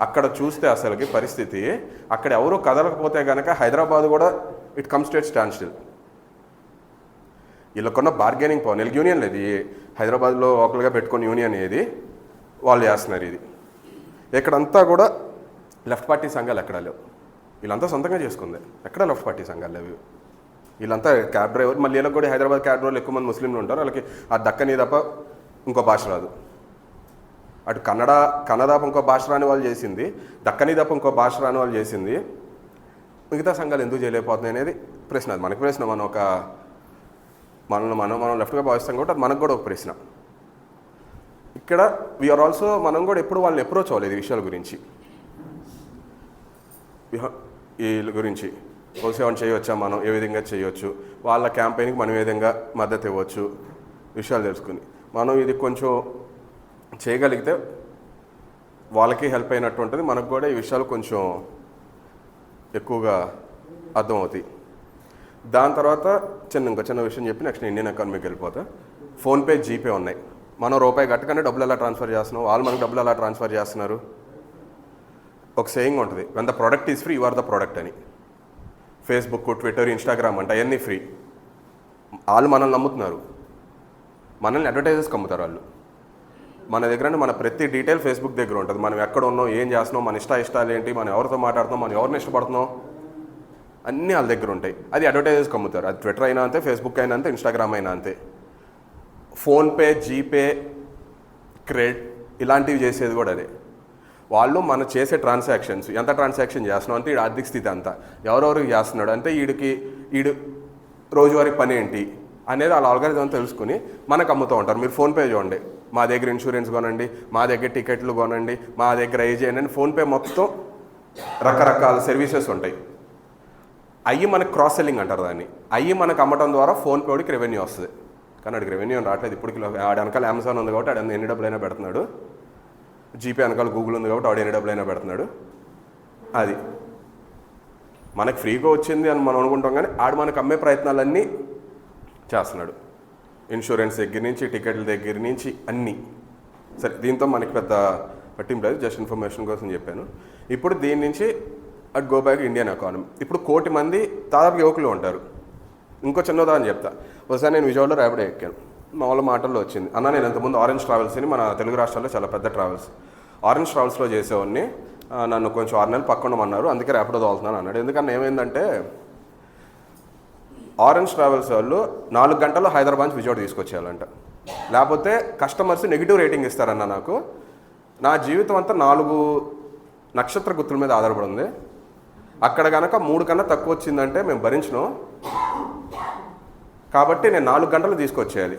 అక్కడ చూస్తే అసలుకి పరిస్థితి, అక్కడ ఎవరు కదలకపోతే కనుక హైదరాబాద్ కూడా it comes to standstill. వీళ్ళకున్న బార్గెనింగ్ పవర్, వీళ్ళకి యూనియన్ లేదు. హైదరాబాద్లో ఒకరుగా పెట్టుకుని యూనియన్ ఏది వాళ్ళు చేస్తున్నారు. ఇది ఇక్కడంతా కూడా లెఫ్ట్ పార్టీ సంఘాలు ఎక్కడా లేవు, వీళ్ళంతా సొంతంగా చేసుకుంది. ఎక్కడ లెఫ్ట్ పార్టీ సంఘాలు లేవు. వీళ్ళంతా క్యాబ్ డ్రైవర్, మళ్ళీ వీళ్ళకి కూడా హైదరాబాద్ క్యాబ్ డ్రైవర్లు ఎక్కువ మంది ముస్లింలు ఉంటారు. వాళ్ళకి ఆ దక్కని తప్ప ఇంకో భాష రాదు. అటు కన్నడ ఇంకో భాష రాని వాళ్ళు చేసింది, దక్కని తప్ప ఇంకో భాష రాని వాళ్ళు చేసింది. మిగతా సంఘాలు ఎందుకు చేయలేకపోతున్నాయి అనేది ప్రశ్న. అది మనకు ప్రశ్న. మనం లెఫ్ట్గా భావిస్తాం కాబట్టి అది మనకు కూడా ఒక ప్రశ్న. ఇక్కడ వీఆర్ ఆల్సో, మనం కూడా ఎప్పుడు వాళ్ళని అప్రోచ్ అవ్వలేదు ఈ విషయాల గురించి. వీళ్ళ గురించి సేవన చేయవచ్చా, మనం ఏ విధంగా చేయవచ్చు, వాళ్ళ క్యాంపెయిన్కి మనం ఏ విధంగా మద్దతు ఇవ్వచ్చు, విషయాలు తెలుసుకుని మనం ఇది కొంచెం చేయగలిగితే వాళ్ళకి హెల్ప్ అయినట్టు ఉంటుంది. మనకు కూడా ఈ విషయాలు కొంచెం ఎక్కువగా అర్థమవుతాయి. దాని తర్వాత ఇంకో చిన్న విషయం చెప్పి నెక్స్ట్ ఇండియన్ ఎకానమీకి వెళ్ళిపోతా. ఫోన్పే, జీపే ఉన్నాయి. మనం రూపాయి కట్టగానే డబ్బులు ఎలా ట్రాన్స్ఫర్ చేస్తున్నాం, వాళ్ళు మనకు డబ్బులు ఎలా ట్రాన్స్ఫర్ చేస్తున్నారు. ఒక సేయింగ్ ఉంటుంది, when the product is free you are the product అని. ఫేస్బుక్, ట్విట్టర్, ఇన్స్టాగ్రామ్ అంటే అవన్నీ ఫ్రీ. వాళ్ళు మనల్ని నమ్ముతున్నారు, మనల్ని అడ్వర్టైజర్స్కి అమ్ముతారు వాళ్ళు. మన దగ్గర మన ప్రతి డీటెయిల్ ఫేస్బుక్ దగ్గర ఉంటుంది. మనం ఎక్కడ ఉన్నాం, ఏం చేస్తున్నాం, మన ఇష్టాలు ఏంటి, మనం ఎవరితో మాట్లాడుతున్నాం, మనం ఎవరిని ఇష్టపడుతున్నాం, అన్నీ వాళ్ళ దగ్గర ఉంటాయి. అది అడ్వర్టైజర్స్కి అమ్ముతారు. అది ట్విట్టర్ అయినా అంతే, ఫేస్బుక్ అయినా అంతే, ఇన్స్టాగ్రామ్ అయినా అంతే. ఫోన్పే, జీపే, క్రెడిట్ ఇలాంటివి చేసేది కూడా అదే. వాళ్ళు మనం చేసే ట్రాన్సాక్షన్స్, ఎంత ట్రాన్సాక్షన్ చేస్తున్నాం అంటే, వీడి ఆర్థిక స్థితి అంతా ఎవరెవరికి చేస్తున్నాడు అంటే, వీడు రోజువారీ పని ఏంటి అనేది వాళ్ళ ఆల్గరిథం తెలుసుకుని మనకు అమ్ముతూ ఉంటారు. మీరు ఫోన్పే చూడండి, మా దగ్గర ఇన్సూరెన్స్ కొనండి, మా దగ్గర టికెట్లు కొనండి, మా దగ్గర ఏ చేయండి అని ఫోన్పే మొత్తం రకరకాల సర్వీసెస్ ఉంటాయి. అయ్యి మనకు క్రాస్ సెల్లింగ్ అంటారు దాన్ని. అయ్యి మనకు అమ్మటం ద్వారా ఫోన్పే వాడికి రెవెన్యూ వస్తుంది. కానీ వాడికి రెవెన్యూ రావట్లేదు ఇప్పటికి. ఆడ వెనకాల అమెజాన్ ఉంది కాబట్టి ఆడ ఎన్ని డబ్బులైనా పెడుతున్నాడు. జీపే వెనకాల గూగుల్ ఉంది కాబట్టి ఆడ ఎన్ని డబ్బులైనా పెడుతున్నాడు. అది మనకు ఫ్రీగా వచ్చింది అని మనం అనుకుంటాం, కానీ ఆడు మనకు అమ్మే ప్రయత్నాలన్నీ చేస్తున్నాడు. ఇన్సూరెన్స్ దగ్గర నుంచి, టికెట్ల దగ్గర నుంచి అన్నీ. సరే, దీంతో మనకి పెద్ద పట్టింపు లేదు, జస్ట్ ఇన్ఫర్మేషన్ కోసం చెప్పాను. ఇప్పుడు దీని నుంచి at go back Indian economy. ఇప్పుడు 1 కోటి మంది దాదాపు యువకులు ఉంటారు. ఇంకో చిన్న ఉదాహరణ చెప్తా. ఒకసారి నేను విజయవాడలో ర్యాపిడో ఎక్కాను. మామూలు మాటల్లో వచ్చింది, అన్న నేను ఇంతకుముందు ఆరెంజ్ ట్రావెల్స్ అని, మన తెలుగు రాష్ట్రాల్లో చాలా పెద్ద ట్రావెల్స్, ఆరెంజ్ ట్రావెల్స్లో చేసేవాడిని, నన్ను కొంచెం 6 నెలలు పక్కన అన్నారు, అందుకే ర్యాపిడో తోలుతున్నాను అన్నాడు. ఎందుకన్నా ఏమైందంటే, ఆరెంజ్ ట్రావెల్స్ వాళ్ళు 4 గంటల్లో హైదరాబాద్ నుంచి విజయవాడ తీసుకొచ్చేయాలంట. లేకపోతే కస్టమర్స్ నెగిటివ్ రేటింగ్ ఇస్తారన్న. నాకు నా జీవితం అంతా 4 నక్షత్ర గుర్తుల మీద ఆధారపడి ఉంది. అక్కడ కనుక 3 కన్నా తక్కువ వచ్చిందంటే మేము భరించను, కాబట్టి నేను 4 గంటలు తీసుకొచ్చేయాలి.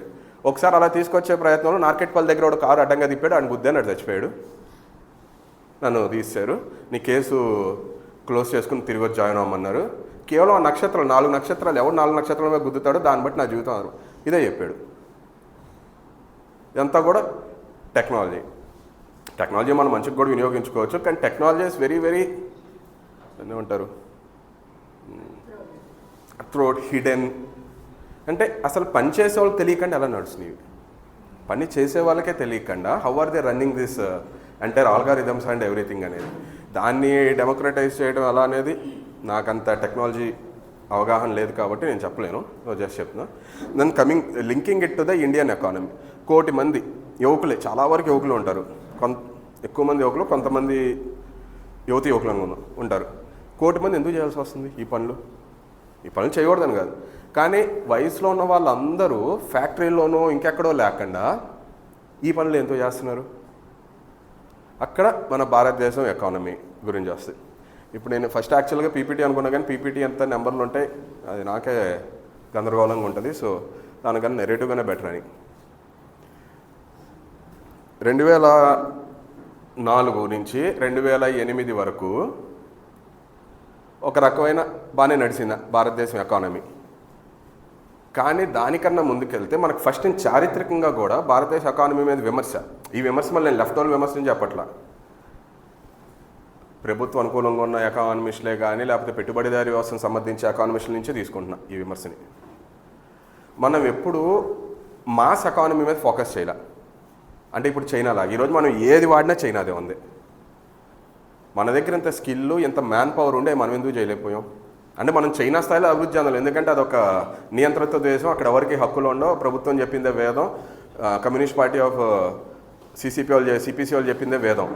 ఒకసారి అలా తీసుకొచ్చే ప్రయత్నంలో నార్కెట్పల్లి దగ్గర ఒక కారు అడ్డంగా తిప్పాడు, ఆయన గుద్దాడు, చచ్చిపోయాడు. నన్ను తీశారు, నీ కేసు క్లోజ్ చేసుకుని తిరిగి వచ్చి జాయిన్ అవ్వమన్నారు. కేవలం ఆ నక్షత్రాలు, 4 నక్షత్రాలు, ఎవరు 4 నక్షత్రాల మీద గుద్దుతాడో దాన్ని బట్టి నా జీవితం ఇదే చెప్పాడు. ఇదంతా కూడా టెక్నాలజీ మనం మంచిగా కూడా వినియోగించుకోవచ్చు, కానీ టెక్నాలజీ ఇస్ వెరీ వెరీ ఏమంటారు, త్రోట్ హిడెన్. అంటే అసలు పని చేసే వాళ్ళకి తెలియకుండా ఎలా నడుస్తున్నాయి, పని చేసే వాళ్ళకే తెలియకుండా how are they running this entire algorithms and everything అనేది. దాన్ని డెమోక్రటైజ్ చేయడం అలా అనేది నాకంత టెక్నాలజీ అవగాహన లేదు కాబట్టి నేను చెప్పలేను, జస్ట్ చెప్తున్నా. Then linking it to the Indian economy. 1 కోటి మంది యువకులే, చాలా వరకు యువకులు ఉంటారు, ఎక్కువ మంది యువకులు, కొంతమంది యువకులు ఉంటారు. 1 కోటి మంది ఎందుకు చేయాల్సి వస్తుంది ఈ పనులు చేయకూడదని కాదు, కానీ వయసులో ఉన్న వాళ్ళందరూ ఫ్యాక్టరీలోనో ఇంకెక్కడో లేకుండా ఈ పనులు ఎంతో చేస్తున్నారు. అక్కడ మన భారతదేశం ఎకానమీ గురించి వస్తుంది. ఇప్పుడు నేను ఫస్ట్ యాక్చువల్గా పీపీటీ అనుకున్నా, కానీ పీపీటీ ఎంత నెంబర్లు ఉంటాయి అది నాకే గందరగోళంగా ఉంటుంది. సో దానికన్నా నెరేటివ్గానే బెటర్ అని. 2004 నుంచి 2008 వరకు ఒక రకమైన బాగానే నడిచింది భారతదేశం ఎకానమీ. కానీ దానికన్నా ముందుకెళ్తే మనకు ఫస్ట్ చారిత్రకంగా కూడా భారతదేశ ఎకానమీ మీద విమర్శ. ఈ విమర్శ మళ్ళీ నేను లెఫ్ట్ వాళ్ళ విమర్శ నుంచి చెప్పట్లా, ప్రభుత్వ అనుకూలంగా ఉన్న ఎకానమిస్టులే కానీ లేకపోతే పెట్టుబడిదారీ వ్యవస్థను సంబంధించి ఎకానమిస్టుల నుంచే తీసుకుంటున్నా ఈ విమర్శని. మనం ఎప్పుడు మాస్ ఎకానమీ మీద ఫోకస్ చేయాలి. అంటే ఇప్పుడు చైనాలా ఈరోజు మనం ఏది వాడినా చైనాదే ఉంది. మన దగ్గర ఇంత స్కిల్ ఇంత మ్యాన్ పవర్ ఉండే మనం ఎందుకు చేయలేకపోయాం? అంటే మనం చైనా స్థాయిలో అభివృద్ధి చెందాలి. ఎందుకంటే అదొక నియంత్రిత దేశం, అక్కడ ఎవరికి హక్కులు ఉండవు, ప్రభుత్వం చెప్పిందే వేదం, కమ్యూనిస్ట్ పార్టీ ఆఫ్ సిపిసి వాళ్ళు చెప్పిందే వేదం.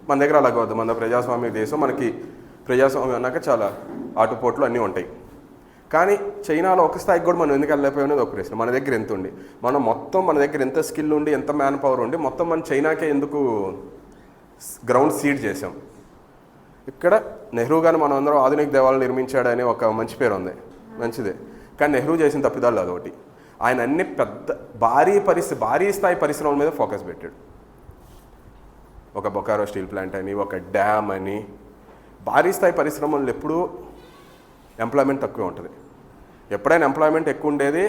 మన దగ్గర అలాగవద్దు, మన ప్రజాస్వామ్య దేశం, మనకి ప్రజాస్వామ్యం అన్నాక చాలా ఆటుపోట్లు అన్నీ ఉంటాయి. కానీ చైనాలో ఒక స్థాయికి కూడా మనం ఎందుకు వెళ్ళలేకపోయామనేది ఒక ప్రశ్న. మన దగ్గర ఎంత ఉండి మన దగ్గర ఎంత స్కిల్ ఉండి ఎంత మ్యాన్ పవర్ ఉండి మొత్తం మన చైనాకే ఎందుకు గ్రౌండ్ సీడ్ చేసాం? ఇక్కడ నెహ్రూ గారు మనం అందరం ఆధునిక దేవాలయం నిర్మించాడనే ఒక మంచి పేరు ఉంది, మంచిదే. కానీ నెహ్రూ చేసిన తప్పిదాలు అదొకటి. ఆయన అన్ని పెద్ద భారీ స్థాయి పరిశ్రమల మీద ఫోకస్ పెట్టాడు. ఒక బొకారో స్టీల్ ప్లాంట్ అని, ఒక డ్యామ్ అని, భారీ స్థాయి పరిశ్రమలు ఎప్పుడూ ఎంప్లాయ్మెంట్ తక్కువ ఉంటుంది. ఎప్పుడైనా ఎంప్లాయ్మెంట్ ఎక్కువ ఉండేది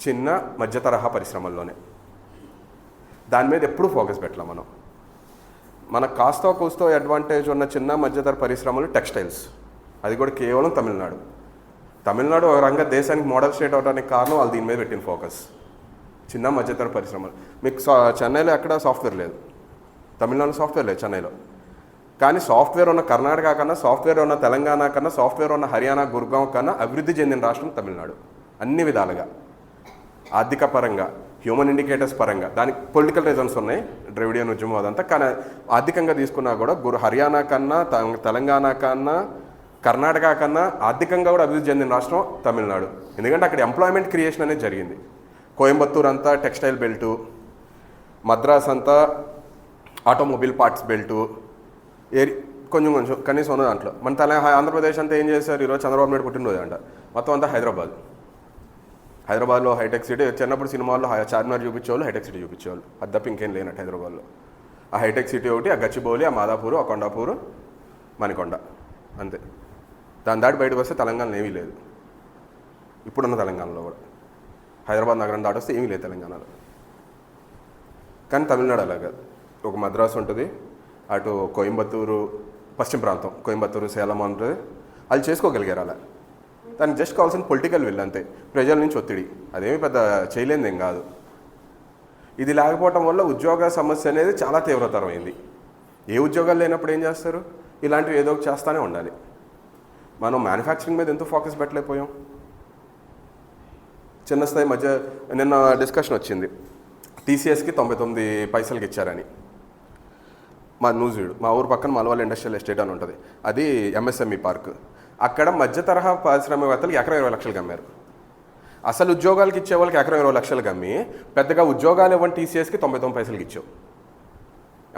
చిన్న మధ్య తరహా పరిశ్రమల్లోనే. దాని మీద ఎప్పుడూ ఫోకస్ పెట్టాలి మనం. మన కాస్తో కూస్తో అడ్వాంటేజ్ ఉన్న చిన్న మధ్యతర పరిశ్రమలు టెక్స్టైల్స్, అది కూడా కేవలం తమిళనాడు ఒక రంగ దేశానికి మోడల్ స్టేట్ అవడానికి కారణం వాళ్ళు దీని మీద పెట్టిన ఫోకస్. చిన్న మధ్యతర పరిశ్రమలు. మీకు చెన్నైలో ఎక్కడ సాఫ్ట్వేర్ లేదు, తమిళనాడు సాఫ్ట్వేర్ లేదు చెన్నైలో. కానీ సాఫ్ట్వేర్ ఉన్న కర్ణాటక కన్నా, సాఫ్ట్వేర్ ఉన్న తెలంగాణ కన్నా, సాఫ్ట్వేర్ ఉన్న హర్యానా గుర్గావ్ కన్నా అభివృద్ధి చెందిన రాష్ట్రం తమిళనాడు అన్ని విధాలుగా. ఆర్థిక పరంగా, హ్యూమన్ ఇండికేటర్స్ పరంగా, దానికి పొలిటికల్ రీజన్స్ ఉన్నాయి, ద్రవిడియన్ ఉద్యమం అదంతా. కానీ ఆర్థికంగా తీసుకున్నా కూడా హర్యానా కన్నా, తెలంగాణ కన్నా, కర్ణాటక కన్నా ఆర్థికంగా కూడా అభివృద్ధి చెందిన రాష్ట్రం తమిళనాడు. ఎందుకంటే అక్కడ ఎంప్లాయ్మెంట్ క్రియేషన్ అనేది జరిగింది. కోయంబత్తూర్ అంతా టెక్స్టైల్ బెల్టు, మద్రాస్ అంతా ఆటోమొబైల్ పార్ట్స్ బెల్టు, కొంచెం కనీసం ఉన్న దాంట్లో. మన ఆంధ్రప్రదేశ్ అంతా ఏం చేశారు? ఈరోజు చంద్రబాబు నాయుడు పుట్టినరోజు అంట. మొత్తం అంతా హైదరాబాద్లో హైటెక్ సిటీ. చిన్నప్పుడు సినిమాల్లో చార్మినార్ చూపించేవాళ్ళు, హైటెక్ సిటీ చూపించేవాళ్ళు. అది తప్ప ఇంకేం లేనట్టు హైదరాబాద్లో. ఆ హైటెక్ సిటీ ఒకటి, ఆ గచ్చిబౌలి, ఆ మాదాపూరు, ఆ కొండాపూరు, మణికొండ, అంతే. దాని దాటి బయటకు వస్తే తెలంగాణలో ఏమీ లేదు. ఇప్పుడున్న తెలంగాణలో కూడా హైదరాబాద్ నగరం దాటి వస్తే ఏమీ లేదు తెలంగాణలో. కానీ తమిళనాడు అలాగా ఒక మద్రాసు ఉంటుంది, అటు కోయంబత్తూరు పశ్చిమ ప్రాంతం, కోయంబత్తూరు, సేలం ఉంటుంది. వాళ్ళు చేసుకోగలిగారు అలా. దానికి జస్ట్ కావాల్సిన పొలిటికల్ విల్ అంతే, ప్రజల నుంచి ఒత్తిడి. అదేమి పెద్ద చేయలేనిది ఏం కాదు. ఇది లేకపోవటం వల్ల ఉద్యోగ సమస్య అనేది చాలా తీవ్రతరమైంది. ఏ ఉద్యోగాలు లేనప్పుడు ఏం చేస్తారు? ఇలాంటివి ఏదో ఒకటి చేస్తూనే ఉండాలి. మనం మ్యానుఫ్యాక్చరింగ్ మీద ఎంతో ఫోకస్ పెట్టలేకపోయాం. చిన్న స్థాయి మధ్య నిన్న డిస్కషన్ వచ్చింది, టీసీఎస్కి 99 పైసలకి ఇచ్చారని. మా నూజివీడు, మా ఊరు పక్కన మలవాళ్ళ ఇండస్ట్రియల్ ఎస్టేట్ అని ఉంటుంది, అది ఎంఎస్ఎంఈ పార్క్. అక్కడ మధ్య తరహా పారిశ్రామికవేత్తలకు ఎకరం 20 లక్షలు అమ్మారు. అసలు ఉద్యోగాలకి ఇచ్చే వాళ్ళకి ఎకరం 20 లక్షలు అమ్మి పెద్దగా ఉద్యోగాలు ఇవ్వని టీసీఎస్కి 99 పైసలకి ఇచ్చావు.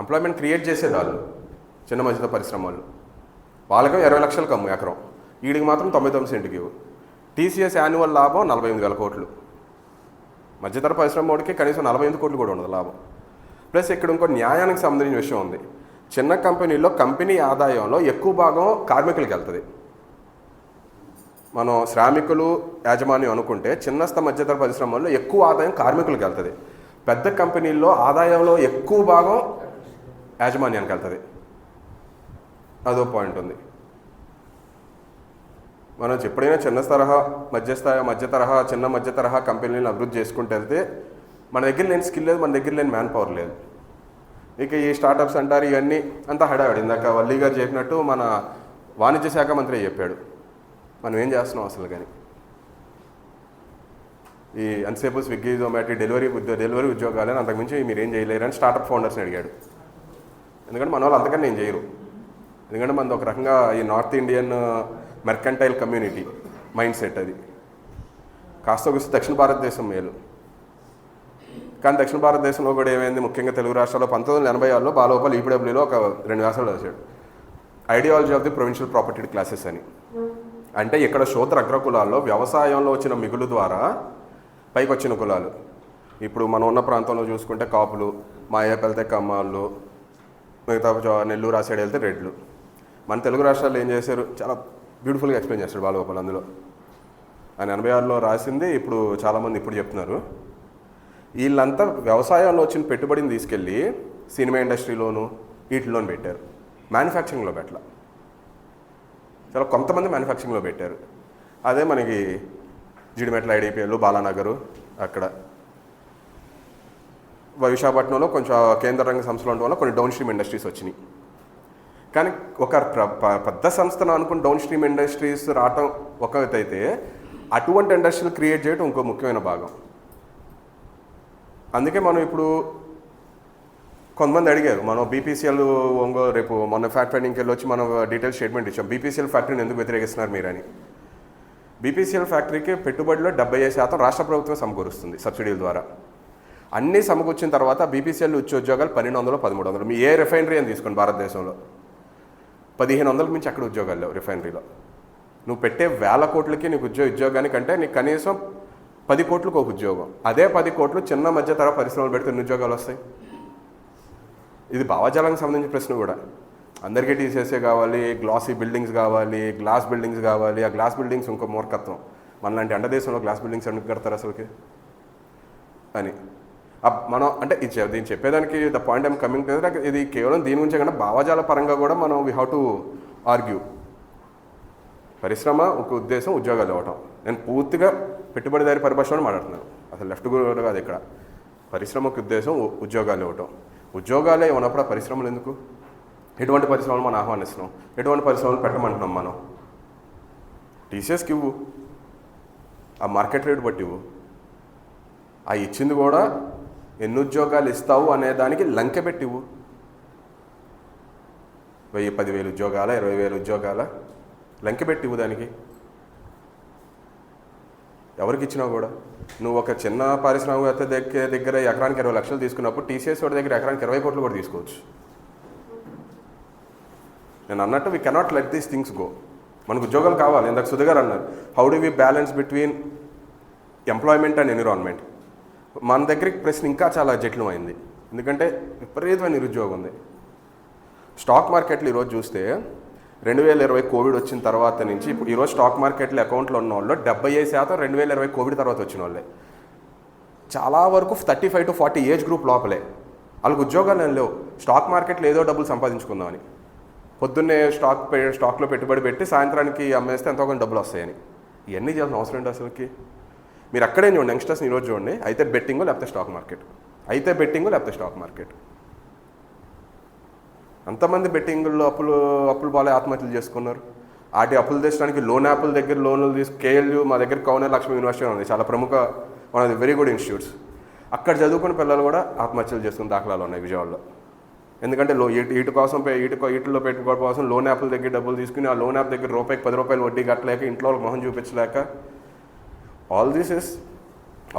ఎంప్లాయ్మెంట్ క్రియేట్ చేసేది వాళ్ళు, చిన్న మధ్య పరిశ్రమలు. వాళ్ళకి 20 లక్షలకు అమ్ము ఎకరం, వీడికి మాత్రం 99 సెంట్కి ఇవ్వు. టీసీఎస్ యాన్యువల్ లాభం 48,000 కోట్లు. మధ్యతర పరిశ్రమ వాడికి కనీసం 48 కోట్లు కూడా ఉండదు లాభం. ప్లస్ ఇక్కడ ఇంకో న్యాయానికి సంబంధించిన విషయం ఉంది. చిన్న కంపెనీల్లో కంపెనీ ఆదాయంలో ఎక్కువ భాగం కార్మికులకి వెళ్తుంది. మనం శ్రామికులు యాజమాన్యం అనుకుంటే చిన్న మధ్యతర పరిశ్రమల్లో ఎక్కువ ఆదాయం కార్మికులకు వెళ్తుంది. పెద్ద కంపెనీల్లో ఆదాయంలో ఎక్కువ భాగం యాజమాన్యానికి వెళ్తుంది. అదో పాయింట్ ఉంది. మనం ఎప్పుడైనా చిన్న తరహా మధ్య తరహా చిన్న మధ్య తరహా కంపెనీలను అభివృద్ధి చేసుకుంటూ వెళ్తే మన దగ్గర లేని స్కిల్ లేదు, మన దగ్గర లేని మ్యాన్ పవర్ లేదు. ఇక ఈ స్టార్టప్స్ అంటారు, ఇవన్నీ అంతా హడావిడి. ఇందాక వల్లి గారు చెప్పినట్టు మన వాణిజ్య శాఖ మంత్రి చెప్పాడు, మనం ఏం చేస్తున్నాం అసలు. కానీ ఈ అంతసేపు స్విగ్గీ, జొమాటో డెలివరీ ఉద్యోగాలని అంతకుమించి మీరు ఏం చేయలేరని స్టార్టప్ ఫౌండర్స్ని అడిగాడు. ఎందుకంటే మన వాళ్ళు అంతకన్నా నేను చేయరు. ఎందుకంటే మనది ఒక రకంగా ఈ north Indian mercantile community mind set. అది కాస్త కూస్తే దక్షిణ భారతదేశం మేలు. కానీ దక్షిణ భారతదేశంలో కూడా ఏమైంది, ముఖ్యంగా తెలుగు రాష్ట్రాల్లో 1986లో బాలోపల్ ఈపీడబ్ల్యూలో ఒక 2 వ్యాసాలు రాశాడు, ideology of the provincial property classes అని. అంటే ఇక్కడ శూద్ర అగ్రకులాల్లో వ్యవసాయంలో వచ్చిన మిగులు ద్వారా పైకి వచ్చిన కులాలు. ఇప్పుడు మనం ఉన్న ప్రాంతంలో చూసుకుంటే కాపులు, మాయేపు వెళ్తే కమ్మాళ్ళు, మిగతా నెల్లూరు ఆ సైడ్ వెళ్తే రెడ్లు. మన తెలుగు రాష్ట్రాల్లో ఏం చేశారు, చాలా బ్యూటిఫుల్గా ఎక్స్ప్లెయిన్ చేస్తాడు బాలగోపాల్ అందులో. ఆయన 86లో రాసింది ఇప్పుడు చాలామంది ఇప్పుడు చెప్తున్నారు. వీళ్ళంతా వ్యవసాయంలో వచ్చిన పెట్టుబడిని తీసుకెళ్ళి సినిమా ఇండస్ట్రీలోను వీటిలోను పెట్టారు. మ్యానుఫ్యాక్చరింగ్లో పెట్టాల. చాలా కొంతమంది మ్యానుఫ్యాక్చరింగ్లో పెట్టారు. అదే మనకి జిడిమెట్ల ఐడిపిఎల్, బాలానగరు, అక్కడ విశాఖపట్నంలో కొంచెం కేంద్ర రంగ సంస్థలు ఉండడం వల్ల కొన్ని డౌన్ స్ట్రీమ్ ఇండస్ట్రీస్ వచ్చినాయి. కానీ ఒక పెద్ద సంస్థను అనుకుని డౌన్ స్ట్రీమ్ ఇండస్ట్రీస్ రావటం ఒక అయితే, అటువంటి ఇండస్ట్రీలు క్రియేట్ చేయడం ఇంకో ముఖ్యమైన భాగం. అందుకే మనం ఇప్పుడు కొంతమంది అడిగారు, మనం బీపీసీఎల్ రేపు మొన్న ఫ్యాక్ట్ ఫైండింగ్కి వెళ్ళి వచ్చి మనం డీటెయిల్ స్టేట్మెంట్ ఇచ్చాం, బీపీసీఎల్ ఫ్యాక్టరీని ఎందుకు వ్యతిరేకిస్తున్నారు మీరని. బీపీసీఎల్ ఫ్యాక్టరీకి పెట్టుబడిలో 75% రాష్ట్ర ప్రభుత్వం సమకూరుస్తుంది సబ్సిడీల ద్వారా. అన్నీ సమకూర్చిన తర్వాత బీపీసీఎల్ ఉద్యోగాలు 1200, 1300. మీ ఏ రిఫైనరీ అని తీసుకోండి భారతదేశంలో 1500 మించి అక్కడ ఉద్యోగాలు లేవు రిఫైనరీలో. నువ్వు పెట్టే 1000 కోట్లకి నీకు ఉద్యోగానికంటే నీకు కనీసం 10 కోట్లకు ఒక ఉద్యోగం. అదే 10 కోట్లు చిన్న మధ్య తరహా పరిశ్రమలు పెడితే ఎన్ని ఉద్యోగాలు వస్తాయి? ఇది భావజాలానికి సంబంధించిన ప్రశ్న కూడా. అందరికీ టీసీఎస్ఏ కావాలి, గ్లాసీ బిల్డింగ్స్ కావాలి, గ్లాస్ బిల్డింగ్స్ కావాలి. ఆ గ్లాస్ బిల్డింగ్స్ ఇంకో మూర్ఖత్వం. మనలాంటి అండదేశంలో గ్లాస్ బిల్డింగ్స్ ఎందుకు కడతారు అసలుకి అని మనం అంటే దీన్ని చెప్పేదానికి the point I'm coming to, ఇది కేవలం దీని గురించే కన్నా భావజాల పరంగా కూడా మనం వీ హ్యావ్ టు ఆర్గ్యూ. పరిశ్రమ ఒక ఉద్దేశం ఉద్యోగాలు ఇవ్వటం. నేను పూర్తిగా పెట్టుబడిదారి పరిభాషలో మాట్లాడుతున్నాను, అసలు లెఫ్ట్ కూడా కాదు ఇక్కడ. పరిశ్రమకు ఉద్దేశం ఉద్యోగాలు ఇవ్వటం. ఉద్యోగాలే ఉన్నప్పుడు ఆ పరిశ్రమలు ఎందుకు? ఎటువంటి పరిశ్రమలు మనం ఆహ్వానిస్తున్నాం, ఎటువంటి పరిశ్రమలు పెట్టమంటున్నాం మనం? టీసీఎస్కి ఇవ్వు, ఆ మార్కెట్ రేట్ బట్టి ఇవ్వు. ఆ ఇచ్చింది కూడా ఎన్ని ఉద్యోగాలు ఇస్తావు అనే దానికి లంకె పెట్టివు. 10,000 ఉద్యోగాల, 20,000 ఉద్యోగాల లంకె పెట్టివు దానికి. ఎవరికి ఇచ్చినా కూడా నువ్వు ఒక చిన్న పారిశ్రామికవేత్త దగ్గర ఎకరానికి 20 లక్షలు తీసుకున్నప్పుడు టీసీఎస్ వాడి దగ్గర ఎకరానికి 20 కోట్లు కూడా తీసుకోవచ్చు. నేను అన్నట్టు we cannot let these things go. మనకు ఉద్యోగాలు కావాలి. ఇందాక సుధ గారు అన్నారు, how do we balance between employment and environment. మన దగ్గరికి ప్రశ్న ఇంకా చాలా జటిలమైంది, ఎందుకంటే విపరీతమైన నిరుద్యోగం ఉంది. స్టాక్ మార్కెట్లు ఈరోజు చూస్తే 2020 కోవిడ్ వచ్చిన తర్వాత నుంచి ఇప్పుడు ఈరోజు స్టాక్ మార్కెట్లో అకౌంట్లో ఉన్న వాళ్ళు 75% 2020 కోవిడ్ తర్వాత వచ్చిన వాళ్ళే. చాలా వరకు 35 to 40 ఏజ్ గ్రూప్ లోపలే. వాళ్ళకి ఉద్యోగాలు ఏం లేవు. స్టాక్ మార్కెట్లో ఏదో డబ్బులు సంపాదించుకుందామని పొద్దున్నే స్టాక్లో పెట్టుబడి పెట్టి సాయంత్రానికి అమ్మేస్తే ఎంతో కొంత డబ్బులు వస్తాయని. ఇవన్నీ చేయాల్సిన అవసరం ఏంటి అసలుకి? మీరు అక్కడే చూడండి, యంగ్స్టర్స్ని ఈరోజు చూడండి, అయితే బెట్టింగ్ లేకపోతే స్టాక్ మార్కెట్, అయితే బెట్టింగ్ లేకపోతే స్టాక్ మార్కెట్. అంతమంది బెట్టింగ్లో అప్పులు బాగా ఆత్మహత్యలు చేసుకున్నారు. వాటి అప్పులు తెచ్చడానికి లోన్ యాప్ల దగ్గర లోన్లు కేఎల్యూ మా దగ్గర కౌనర్ లక్ష్మీ యూనివర్సిటీ ఉంది, చాలా ప్రముఖ one of the very good institutes. అక్కడ చదువుకున్న పిల్లలు కూడా ఆత్మహత్యలు చేసుకున్న దాఖలాలు ఉన్నాయి విజయవాడలో. ఎందుకంటే వీటిలో పెట్టుకోవడం కోసం లోన్ యాప్ల దగ్గర డబ్బులు తీసుకుని ఆ లోన్ యాప్ దగ్గర రూపాయికి 10 రూపాయలు వడ్డీ కట్టలేక ఇంట్లో మొహం చూపించలేక. All this is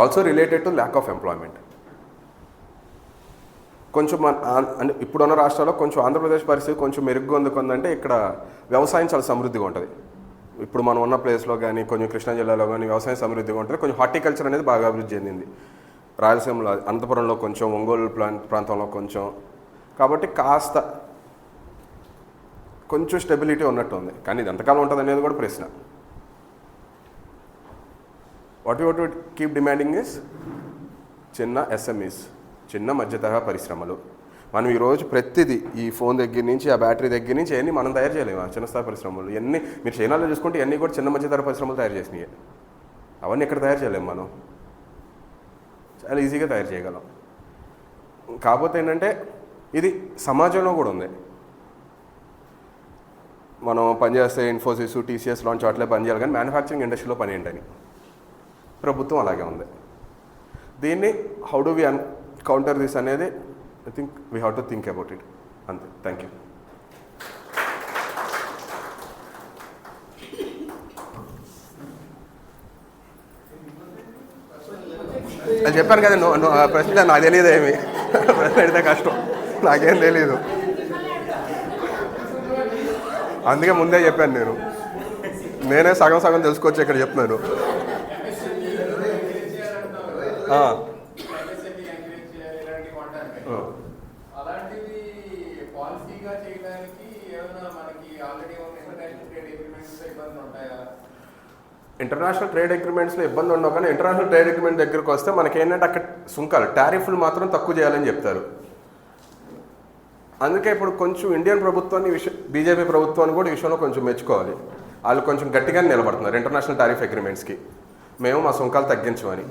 also related to lack of employment. కొంచెం అంటే ఇప్పుడున్న రాష్ట్రాల్లో కొంచెం ఆంధ్రప్రదేశ్ పరిస్థితి కొంచెం మెరుగ్గా ఉందంటే ఇక్కడ వ్యవసాయం చాలా సమృద్ధిగా ఉంటుంది. ఇప్పుడు మనం ఉన్న ప్లేస్లో కానీ కొంచెం కృష్ణా జిల్లాలో కానీ వ్యవసాయం సమృద్ధిగా ఉంటుంది. కొంచెం హార్టికల్చర్ అనేది బాగా అభివృద్ధి చెందింది. రాయలసీమలో అనంతపురంలో కొంచెం, ఒంగోలు ప్రాంతంలో కొంచెం. కాబట్టి కాస్త కొంచెం స్టెబిలిటీ ఉన్నట్టు ఉంది. కానీ ఇది ఎంతకాలం ఉంటుంది అనేది కూడా ప్రశ్న. What you keep demanding is చిన్న ఎస్ఎంఈస్, చిన్న మధ్య తరహా పరిశ్రమలు. మనం ఈరోజు ప్రతిదీ ఈ ఫోన్ దగ్గర నుంచి ఆ బ్యాటరీ దగ్గర నుంచి అన్నీ మనం తయారు చేయలేము. చిన్న స్థాయి పరిశ్రమలు ఇవన్నీ మీరు చైనాలో చూసుకుంటే ఇవన్నీ కూడా చిన్న మధ్య తరహా పరిశ్రమలు తయారు చేసినాయి. అవన్నీ ఎక్కడ తయారు చేయలేము, మనం చాలా ఈజీగా తయారు చేయగలం. కాకపోతే ఏంటంటే ఇది సమాజంలో కూడా ఉంది. మనం పనిచేస్తే ఇన్ఫోసిస్, టీసీఎస్ లాంటి చోట్లే పనిచేయాలి, కానీ మ్యానుఫ్యాక్చరింగ్ ఇండస్ట్రీలో పని ఏంటని ప్రభుత్వం అలాగే ఉంది. దీన్ని how do we counter this అనేది I think we have to think about it. అంతే. Thank you. అది చెప్పాను కదా, ప్రశ్న నాకు తెలియదు ఏమి. ప్రశ్న అడిగితే కష్టం, నాకేం తెలీదు. అందుకే ముందే చెప్పాను, నేనే సగం తెలుసుకొచ్చి ఇక్కడ చెప్తున్నాను. ఇంటర్నేషనల్ ట్రేడ్ అగ్రిమెంట్స్లో ఇబ్బంది ఉండవు, కానీ ఇంటర్నేషనల్ ట్రేడ్ అగ్రిమెంట్ దగ్గరకు వస్తే మనకేంటంటే అక్కడ సుంకాలు, టారిఫ్లు మాత్రం తక్కువ చేయాలని చెప్తారు. అందుకే ఇప్పుడు కొంచెం ఇండియన్ ప్రభుత్వాన్ని బీజేపీ ప్రభుత్వాన్ని కూడా ఈ విషయంలో కొంచెం మెచ్చుకోవాలి. వాళ్ళు కొంచెం గట్టిగానే నిలబడుతున్నారు ఇంటర్నేషనల్ టారిఫ్ అగ్రిమెంట్స్కి. మేము మా సుంకాలు తగ్గించమని,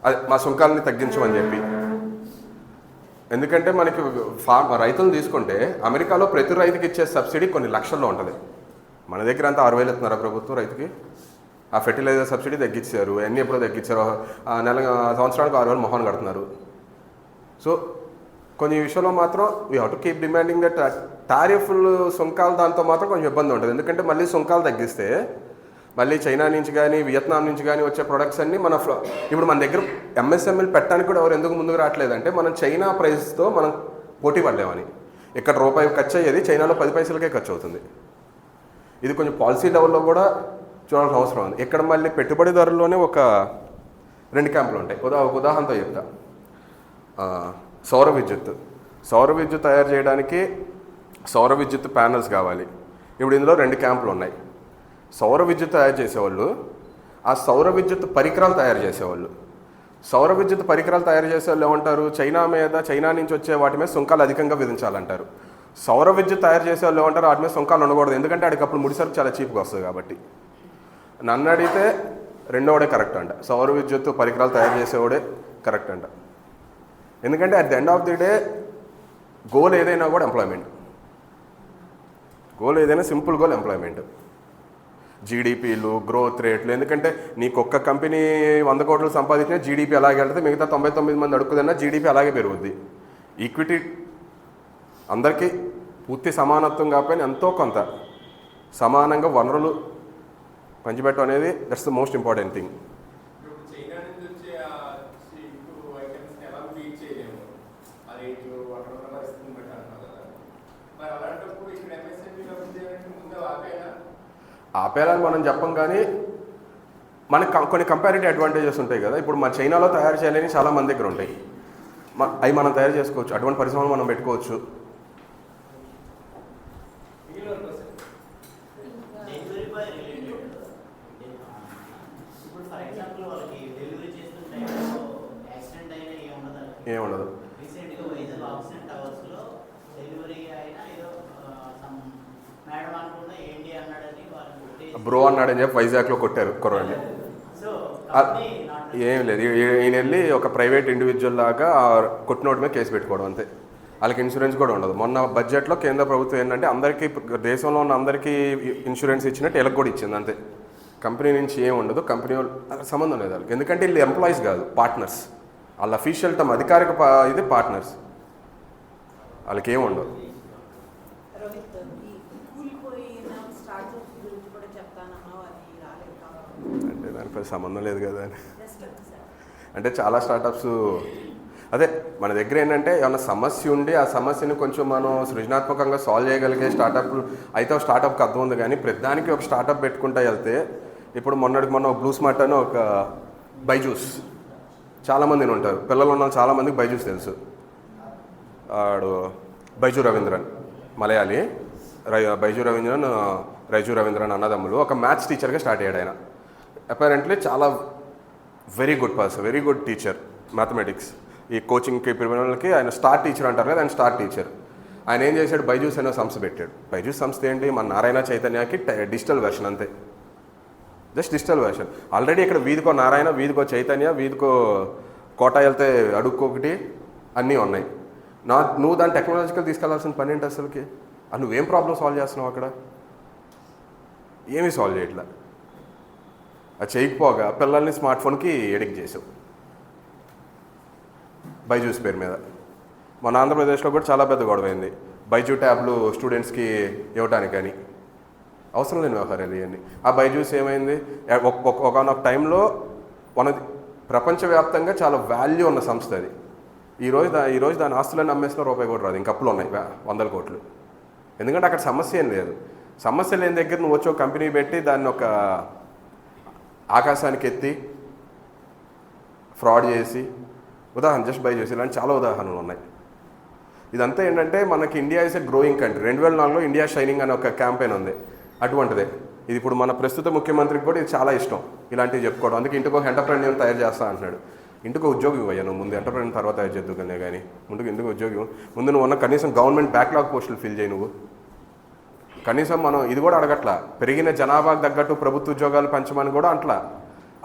అదే మా సుంకాలని తగ్గించమని చెప్పి. ఎందుకంటే మనకి రైతులను తీసుకుంటే అమెరికాలో ప్రతి రైతుకి ఇచ్చే సబ్సిడీ కొన్ని లక్షల్లో ఉంటుంది. మన దగ్గర అంతా 6,000 ఇస్తున్నారు ప్రభుత్వం రైతుకి. ఆ ఫెర్టిలైజర్ సబ్సిడీ తగ్గించారు, అన్నీ ఎప్పుడో తగ్గించారు. సంవత్సరానికి 6,000 మొహాన్ని కడుతున్నారు. సో కొన్ని విషయంలో మాత్రం we have to keep demanding that టారిఫ్లు సుంకాలు దాంతో మాత్రం కొంచెం ఇబ్బంది ఉంటుంది. ఎందుకంటే మళ్ళీ సుంకాలు తగ్గిస్తే మళ్ళీ చైనా నుంచి కానీ వియత్నాం నుంచి కానీ వచ్చే ప్రొడక్ట్స్ అన్నీ ఇప్పుడు మన దగ్గర ఎంఎస్ఎంఎల్ పెట్టడానికి కూడా ఎవరు ఎందుకు ముందుకు రావట్లేదంటే మనం చైనా ప్రైస్తో మనం పోటీ పడలేమని. ఇక్కడ రూపాయి ఖర్చు అయ్యేది చైనాలో 10 పైసలకే ఖర్చు అవుతుంది. ఇది కొంచెం పాలసీ లెవెల్లో కూడా చూడాల్సిన అవసరం ఉంది. ఇక్కడ మళ్ళీ పెట్టుబడిదారుల్లోనే ఒక 2 క్యాంపులు ఉంటాయి. ఒక ఉదాహరణతో చెప్తా. సౌర విద్యుత్ తయారు చేయడానికి సౌర విద్యుత్ ప్యానల్స్ కావాలి. ఇప్పుడు ఇందులో 2 క్యాంపులు ఉన్నాయి. సౌర విద్యుత్ తయారు చేసేవాళ్ళు, ఆ సౌర విద్యుత్ పరికరాలు తయారు చేసేవాళ్ళు. సౌర విద్యుత్ పరికరాలు తయారు చేసేవాళ్ళు ఏమంటారు, చైనా నుంచి వచ్చే వాటి మీద సుంకాలు అధికంగా విధించాలంటారు. సౌర విద్యుత్ తయారు చేసేవాళ్ళు ఏమంటారు, వాటి మీద సుంకాలు ఉండకూడదు, ఎందుకంటే వాడికి అప్పుడు ముడిసరుకు చాలా చీప్గా వస్తుంది కాబట్టి. నన్ను అడిగితే రెండోడే కరెక్ట్ అంట. సౌర విద్యుత్ పరికరాలు తయారు చేసేవాడే కరెక్ట్ అంట. ఎందుకంటే at the end of the day goal ఏదైనా కూడా ఎంప్లాయ్మెంట్. గోల్ ఏదైనా సింపుల్ గోల్ ఎంప్లాయ్మెంట్. జీడిపిలు, గ్రోత్ రేట్లు. ఎందుకంటే నీకు ఒక్క కంపెనీ 100 కోట్లు సంపాదించినా జీడిపి అలాగే వెళ్తుంది, మిగతా 99 మంది అడుక్కుదన్నా జీడిపి అలాగే పెరుగుద్ది. ఈక్విటీ అందరికీ పూర్తి సమానత్వం కాకపోయినా ఎంతో కొంత సమానంగా వనరులు పంచిపెట్టడం అనేది that's the most important thing. ఆపేయాలని మనం చెప్పం, కానీ మనకు కొన్ని కంపారిటివ్ అడ్వాంటేజెస్ ఉంటాయి కదా. ఇప్పుడు మన చైనాలో తయారు చేయాలని చాలా మంది దగ్గర ఉంటాయి, అవి మనం తయారు చేసుకోవచ్చు, అటువంటి పరిశ్రమలు మనం పెట్టుకోవచ్చు. ఏముండదు. బ్రో అన్నాడని చెప్పి వైజాగ్లో కొట్టారు కుర్రాన్ని. ఏం లేదు, ఈయన వెళ్ళి ఒక ప్రైవేట్ ఇండివిజువల్ లాగా కొట్టినోటి మీద కేసు పెట్టుకోవడం అంతే. వాళ్ళకి ఇన్సూరెన్స్ కూడా ఉండదు. మొన్న బడ్జెట్లో కేంద్ర ప్రభుత్వం ఏంటంటే అందరికీ, దేశంలో ఉన్న అందరికీ ఇన్సూరెన్స్ ఇచ్చినట్టు వీళ్ళకి కూడా ఇచ్చింది అంతే. కంపెనీ నుంచి ఏం ఉండదు, కంపెనీ సంబంధం లేదు వాళ్ళకి. ఎందుకంటే వీళ్ళు ఎంప్లాయీస్ కాదు, పార్ట్నర్స్. వాళ్ళ అఫీషియల్ టర్మ్ అధికారిక ఇది పార్ట్నర్స్, వాళ్ళకి ఏం ఉండదు. అంటే దానిపై సంబంధం లేదు కదా అని. అంటే చాలా స్టార్టప్స్ అదే మన దగ్గర ఏంటంటే ఏమన్నా సమస్య ఉండి ఆ సమస్యని కొంచెం మనం సృజనాత్మకంగా సాల్వ్ చేయగలిగే స్టార్టప్లు అయితే స్టార్టప్కి అర్థం ఉంది. కానీ ప్రతిదానికి ఒక స్టార్టప్ పెట్టుకుంటూ వెళ్తే, ఇప్పుడు మొన్న బ్లూ స్మార్ట్ అని ఒక బైజూస్, చాలామంది ఉంటారు పిల్లలు ఉన్న చాలామందికి బైజూస్ తెలుసు. వాడు బైజూ రవీంద్రన్, మలయాళీ. రైజు రవీంద్రన్ అన్నదమ్ములు. ఒక మ్యాథ్స్ టీచర్గా స్టార్ట్ అయ్యాడు ఆయన. అపారెంట్లీ చాలా very good person, very good teacher mathematics. ఈ కోచింగ్కి పిల్లలకి ఆయన స్టార్ టీచర్ అంటారు కదా, ఆయన స్టార్ టీచర్. ఆయన ఏం చేశాడు, బైజూస్ అనే సంస్థ పెట్టాడు. బైజూస్ సంస్థ ఏంటి, మన నారాయణ చైతన్యకి డిజిటల్ వెర్షన్ అంతే, జస్ట్ డిజిటల్ వెర్షన్. ఆల్రెడీ ఇక్కడ వీధికో నారాయణ, వీధికో చైతన్య, వీధికో కోట వెళ్తే అడుక్కొకటి అన్నీ ఉన్నాయి. నువ్వు దాన్ని టెక్నాలజికల్ తీసుకెళ్లాల్సిన పని ఏంటి అసలుకి? నువ్వేం ప్రాబ్లం సాల్వ్ చేస్తున్నావు అక్కడ? ఏమీ సాల్వ్ చేయట్లా. అది చేయకపోగా పిల్లల్ని స్మార్ట్ ఫోన్కి ఎడిక్ట్ చేసావు బైజూస్ పేరు మీద. మన ఆంధ్రప్రదేశ్లో కూడా చాలా పెద్ద గొడవైంది, బైజూ ట్యాబ్లు స్టూడెంట్స్కి ఇవ్వటానికి అని. అవసరం లేని వ్యవహారాలు ఇవన్నీ. ఆ బైజూస్ ఏమైంది, ఒకనొక టైంలో ప్రపంచవ్యాప్తంగా చాలా వాల్యూ ఉన్న సంస్థ అది. ఈరోజు దాని ఆస్తులన్నీ అమ్మేసిన రూపాయి కూడా రాదు, ఇంక అప్పులు ఉన్నాయి 100 కోట్లు. ఎందుకంటే అక్కడ సమస్య ఏం లేదు. సమస్య లేని దగ్గర నువ్వు వచ్చి ఒక కంపెనీ పెట్టి దాన్ని ఒక ఆకాశానికి ఎత్తి ఫ్రాడ్ చేసి, ఉదాహరణ జస్ట్ బై చేసి, ఇలాంటి చాలా ఉదాహరణలు ఉన్నాయి. ఇదంతా ఏంటంటే మనకి India is a growing country. 2004లో ఇండియా షైనింగ్ అనే ఒక క్యాంపెయిన్ ఉంది, అటువంటిదే ఇది. ఇప్పుడు మన ప్రస్తుత ముఖ్యమంత్రికి కూడా ఇది చాలా ఇష్టం ఇలాంటివి చెప్పుకోవడం. అందుకే ఇంటికి ఒక ఎంటర్ప్రెన్యూర్ తయారు చేస్తా అంటున్నాడు. ఇంటికి ఉద్యోగం ఇవ్వయ్యా నువ్వు ముందు ఎంటర్ప్రైన్ తర్వాత చేద్దుకనే కానీ ముందుకు ఎందుకు ఉద్యోగం ముందు నువ్వు ఉన్న కనీసం గవర్నమెంట్ బ్యాక్లాగ్ పోస్టులు ఫిల్ చేయి నువ్వు కనీసం మనం ఇది కూడా అడగట్లా పెరిగిన జనాభాకు తగ్గట్టు ప్రభుత్వ ఉద్యోగాలు పెంచమని కూడా అంటలా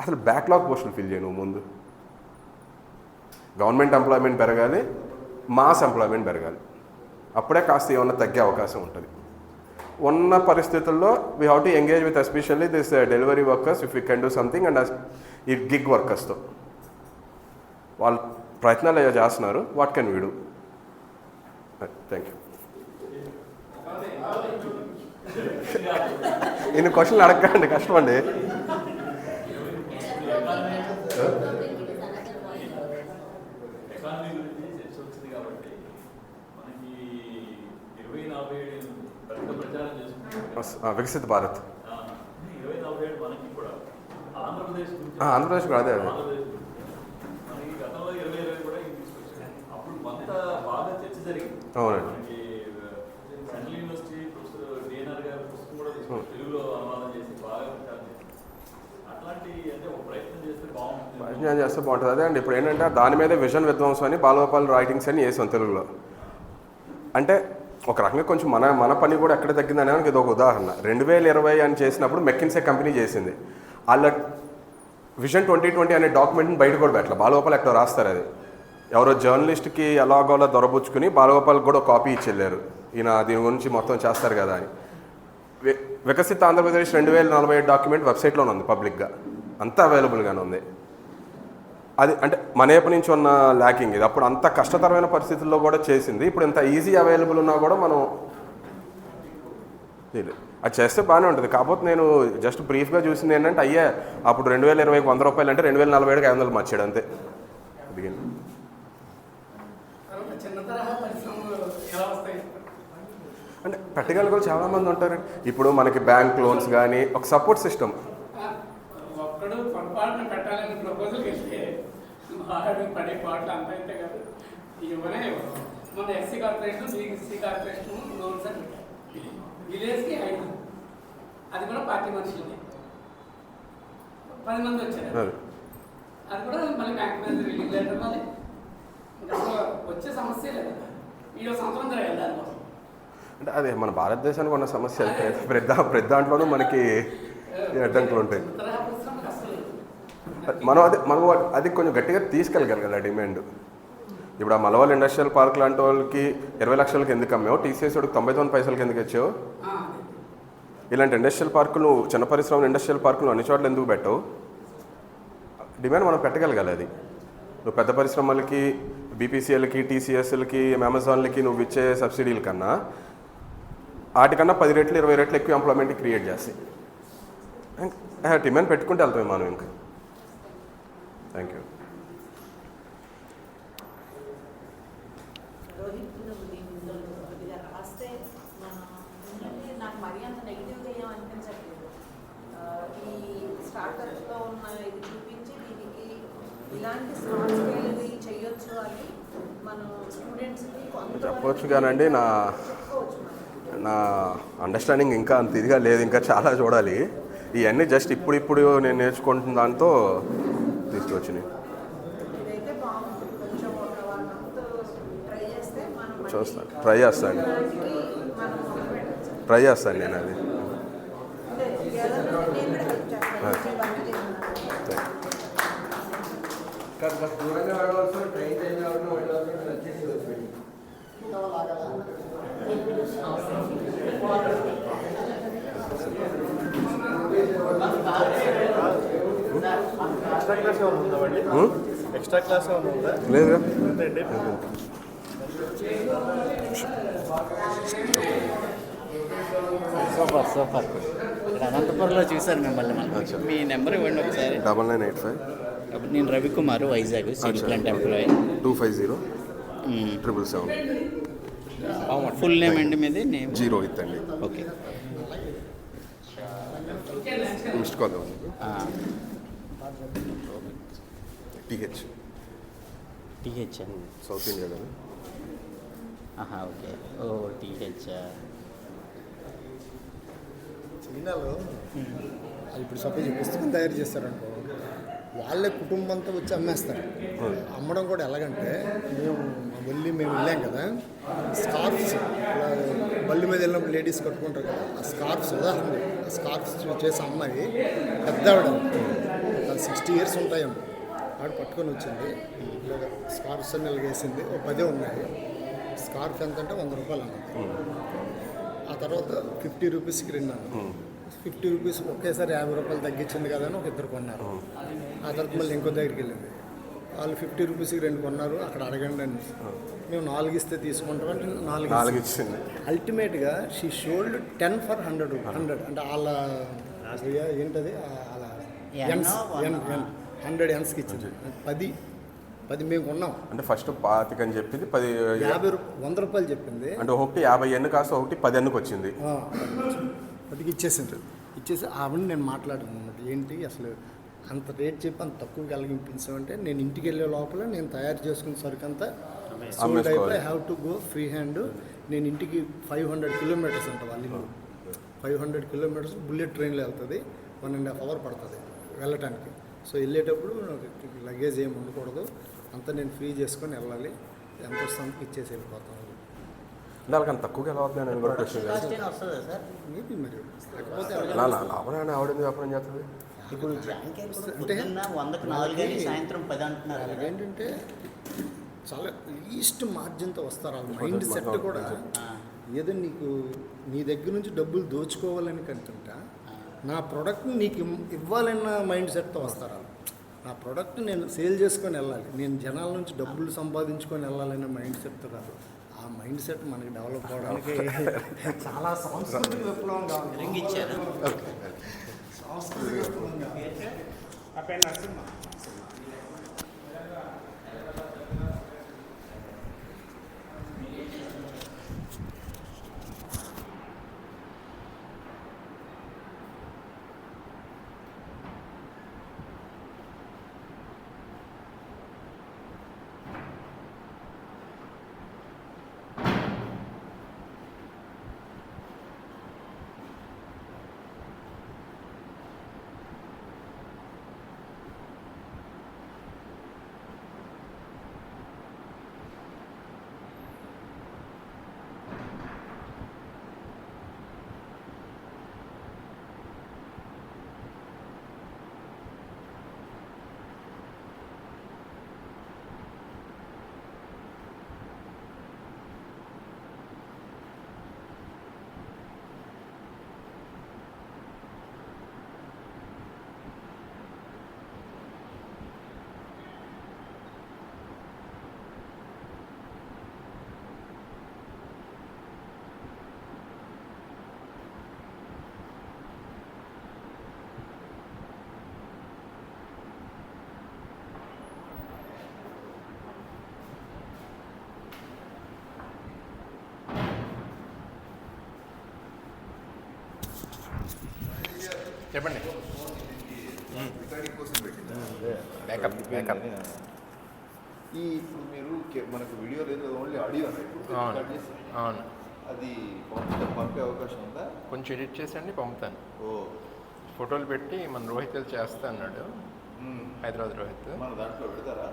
అసలు బ్యాక్లాగ్ పోస్టులు ఫిల్ చేయి నువ్వు ముందు గవర్నమెంట్ ఎంప్లాయ్మెంట్ పెరగాలి మాస్ ఎంప్లాయ్మెంట్ పెరగాలి అప్పుడే కాస్త ఏమన్నా తగ్గే అవకాశం ఉంటుంది ఉన్న పరిస్థితుల్లో we have to engage with especially this delivery workers if you can do something and ఈ గిగ్ వర్కర్స్తో వాళ్ళు ప్రయత్నాలు ఏదో చేస్తున్నారు what can we do thank you ఇన్ని క్వశ్చన్లు అడగండి కష్టమండి ఎకానమీ గురించి చర్చ వచ్చింది కాబట్టి మనకి 2047 ప్రచారం చేసుకుంటాం వికసిత్ భారత్ 2047 మనకి కూడా ఆంధ్రప్రదేశ్ గురించి ఆంధ్రప్రదేశ్ కూడా అదే అదే మనకి గతంలో 2020 కూడా ఇది తీసుకొచ్చారు అప్పుడు కొంత బాగా చర్చ జరిగింది అవునండి మనకి సెంట్రల్ యూనివర్సిటీ ప్రొఫెసర్ డిఎన్ఆర్ గారు పుస్తకం కూడా తీసుకొచ్చి తెలుగులో అనువాదం చేసి బాగా ప్రచారం చేశారు అట్లాంటి అంటే ఒక ప్రయత్నం చేస్తే బాగుంటుంది ప్రయత్నం చేస్తే బాగుంటుంది అదే అండి ఇప్పుడు ఏంటంటే దాని మీదే విజన్ విధ్వంసం అని బాలగోపాల్ రైటింగ్స్ అని వేసాం తెలుగులో అంటే ఒక రకంగా కొంచెం మన పని కూడా ఎక్కడ తగ్గిందని ఇది ఒక ఉదాహరణ 2020 అని చేసినప్పుడు మెకిన్సే కంపెనీ చేసింది వాళ్ళ విజన్ 2020 అనే డాక్యుమెంట్ని బయట కూడా పెట్టాలి బాలగోపాల్ ఎక్కడ రాస్తారు అది ఎవరో జర్నలిస్ట్కి ఎలాగోలా దొరబుచ్చుకుని బాలగోపాల్ కూడా కాపీ ఇచ్చి వెళ్ళారు ఈయన దీని గురించి మొత్తం చేస్తారు కదా అని వికసిత్ ఆంధ్రప్రదేశ్ 2047 డాక్యుమెంట్ వెబ్సైట్లోనే ఉంది పబ్లిక్గా అంతా అవైలబుల్గానే ఉంది అది అంటే మన వైపు నుంచి ఉన్న ల్యాకింగ్ ఇది అప్పుడు అంత కష్టతరమైన పరిస్థితుల్లో కూడా చేసింది ఇప్పుడు ఇంత ఈజీ అవైలబుల్ ఉన్నా కూడా మనం అది చేస్తే బాగానే ఉంటుంది కాకపోతే నేను జస్ట్ బ్రీఫ్గా చూసింది ఏంటంటే అయ్యే అప్పుడు 2020కి 100 రూపాయలు అంటే 2047కి 500 మార్చాడు అంతే దిగింది అంటే పెట్టగల కూడా చాలామంది ఉంటారు ఇప్పుడు మనకి బ్యాంక్ లోన్స్ కానీ ఒక సపోర్ట్ సిస్టమ్ ఒక్కడు పొరపాటున పెట్టాలని ప్రపోజల్ వెళ్తే వాడు పడే పాటలు అంతా అయితే కాదు ఇవనే మన SC corporation BSc corporation loans అని విలేజ్కి 5 అది కూడా పార్టీ మనుషులకి 10 మంది వచ్చారు అది కూడా మళ్ళీ బ్యాంక్ మీద రిలీజ్ లెటర్ మళ్ళీ అసలు వచ్చే సమస్య లేదు ఈ సంవత్సరం జరగాలి దానికోసం అంటే అదే మన భారతదేశానికి ఉన్న సమస్య ప్రతి దాంట్లోనూ మనకి అడ్డంకులు ఉంటాయి మనం అది కొంచెం గట్టిగా తీసుకెళ్ళగలి కదా డిమాండ్ ఇప్పుడు ఆ మలవల్ ఇండస్ట్రియల్ పార్క్ లాంటి వాళ్ళకి 20 లక్షలకి ఎందుకు అమ్మావు టీసీఎస్ వాడికి 99 పైసలకి ఎందుకు ఇచ్చావు ఇలాంటి ఇండస్ట్రియల్ పార్కులు చిన్న పరిశ్రమలు ఇండస్ట్రియల్ పార్కులు అన్ని చోట్ల ఎందుకు పెట్టవు డిమాండ్ మనం పెట్టగలగాలి అది నువ్వు పెద్ద పరిశ్రమలకి బీపీసీఎల్కి టీసీఎస్ఎల్కి అమెజాన్లకి నువ్వు ఇచ్చే సబ్సిడీల కన్నా వాటికన్నా 10 రెట్లు 20 రెట్లు ఎక్కువ ఎంప్లాయ్మెంట్ క్రియేట్ చేస్తాయి డిమాండ్ పెట్టుకుంటే వెళ్తాం మనం ఇంకా థ్యాంక్ యూ నాకు మరీ అంత నెగిటివ్గా ఏం అనిపించట్లేదు ఈ స్టార్టప్లో ఉన్న ఇది చూపించి దీనికి ఇలాంటి స్మాల్ స్కేల్వి చేయొచ్చు అని మనం స్టూడెంట్స్కి చెప్పవచ్చు కానండి నా అండర్స్టాండింగ్ ఇంకా అంత ఇదిగా లేదు ఇంకా చాలా చూడాలి ఇవన్నీ జస్ట్ ఇప్పుడు నేను నేర్చుకుంటున్న దాంతో తీసుకొచ్చినాయి ఇదైతే బాగుంది కొంచెం ఒక 1 month ట్రై చేస్తే మనం చూస్తాను ట్రై చేస్తాను మనం మొదలు పెట్టచ్చు ట్రై చేస్తాను నేను అది అంటే నేను కూడా హెల్ప్ చేస్తాను ఇవన్నీ ఎక్స్ట్రా క్లాస్ ఏమైనా ఉందా లేదు సూపర్ ఇక్కడ అనంతపురంలో చూశాను మిమ్మల్ని మీ నెంబర్ ఇవ్వండి ఒకసారి 9985 నేను Ravikumar Vizag steel plant employee 250 777 full name అండి మీది నేమ్ 0 ఇద్దండి okay missed call TH south India కదా ఓకే ఓ టీహెచ్ చైనాలో అది ఇప్పుడు సపోజ్ పుస్తకం తయారు చేస్తారనుకో వాళ్ళే కుటుంబంతో వచ్చి అమ్మేస్తారు. అమ్మడం కూడా ఎలాగంటే మేము వెళ్ళాం కదా, స్కార్ఫ్స్ ఇలా బళ్ళు మీద వెళ్ళినప్పుడు లేడీస్ కట్టుకుంటారు కదా, ఆ స్కార్ఫ్స్ ఉదాహరణ, ఆ స్కార్ఫ్స్ చేసే అమ్మాయి పెద్ద ఆవిడ 60 years ఉంటాయేమో, ఆవిడ పట్టుకొని వచ్చింది. ఇలాగ స్కార్ఫ్స్ అని వేసింది, ఓ 10 ఉన్నాయి. స్కార్ఫ్ ఎంత అంటే 100 రూపాయలు అన్నది. ఆ తర్వాత 50 రూపీస్కి 2 అన్నది. 50 రూపీస్ ఒకేసారి 50 రూపాయలు తగ్గించింది కదా అని ఒక 2 కొన్నారు. ఆ తర్వాత మళ్ళీ ఇంకో దగ్గరికి వెళ్ళింది, వాళ్ళు 50 రూపీస్కి 2 కొన్నారు. అక్కడ అడగండి అని మేము 4 ఇస్తే తీసుకుంటామంటే 4 ఇచ్చింది. అల్టిమేట్గా షీ షోల్డ్ 10 for 100 అంటే వాళ్ళ ఏంటది అలా 100 ఎన్స్కి ఇచ్చింది. 10 మేము కొన్నాం అంటే ఫస్ట్ 25 అని చెప్పింది 10 100 రూపాయలు చెప్పింది. అంటే ఒకటి 50 ఎన్ను కాస్త ఒకటి 10 ఎన్నుకి వచ్చింది. వాటికి ఇచ్చేసి ఆవిడ నేను మాట్లాడాను అన్నమాట, ఏంటి అసలు అంత రేట్ చెప్పి అంత తక్కువ కలిగించామంటే నేను ఇంటికి వెళ్ళే లోపల నేను తయారు చేసుకున్న సరుకు అంతా సోల్డ్ అయిపోయి I have to go free hand. నేను ఇంటికి 500 కిలోమీటర్స్ అంట వాళ్ళు, 500 కిలోమీటర్స్ బుల్లెట్ ట్రైన్లో వెళ్తుంది, 1.5 hour పడుతుంది వెళ్ళటానికి. సో వెళ్ళేటప్పుడు లగేజ్ ఏమి ఉండకూడదు, అంతా నేను ఫ్రీ చేసుకొని వెళ్ళాలి, ఎంత వస్తుంది ఇచ్చేసి వెళ్ళిపోతాను. అంటే వాళ్ళకి అంత తక్కువగా ఎలా అవుతుంది నేను కూడా క్వశ్చన్ మేబీ మరి లాభం ఆవిడ వ్యాపారం చేస్తుంది. ఇప్పుడు అంటే 100కి 4 సాయంత్రం 10 అంటున్నారు. ఏంటంటే చాలా లీస్ట్ మార్జిన్తో వస్తారు. వాళ్ళ మైండ్ సెట్ కూడా ఏదో నీ దగ్గర నుంచి డబ్బులు దోచుకోవాలని కంటుంటా నా ప్రోడక్ట్ని నీకు ఇవ్వాలన్న మైండ్ సెట్తో వస్తారు వాళ్ళు. నా ప్రోడక్ట్ నేను సేల్ చేసుకొని వెళ్ళాలి, నేను జనాల నుంచి డబ్బులు సంపాదించుకొని వెళ్ళాలనే మైండ్ సెట్తో కాదు. ఆ మైండ్ సెట్ మనకి డెవలప్ అవడానికి చాలా సాంస్కృతిక విప్లవం కావాలి. సాంస్కృతిక విప్లవం కావాలి. చెప్పండి. ఈ ఇప్పుడు మీరు మనకు వీడియో లేదు, ఓన్లీ ఆడియో. అవును, అది పంపే అవకాశం ఉందా? కొంచెం ఎడిట్ చేసండి పంపుతాను. ఓ ఫోటోలు పెట్టి మన రోహిత్ చేస్తా అన్నాడు, హైదరాబాద్ రోహిత్. మన దాంట్లో పెడతారా?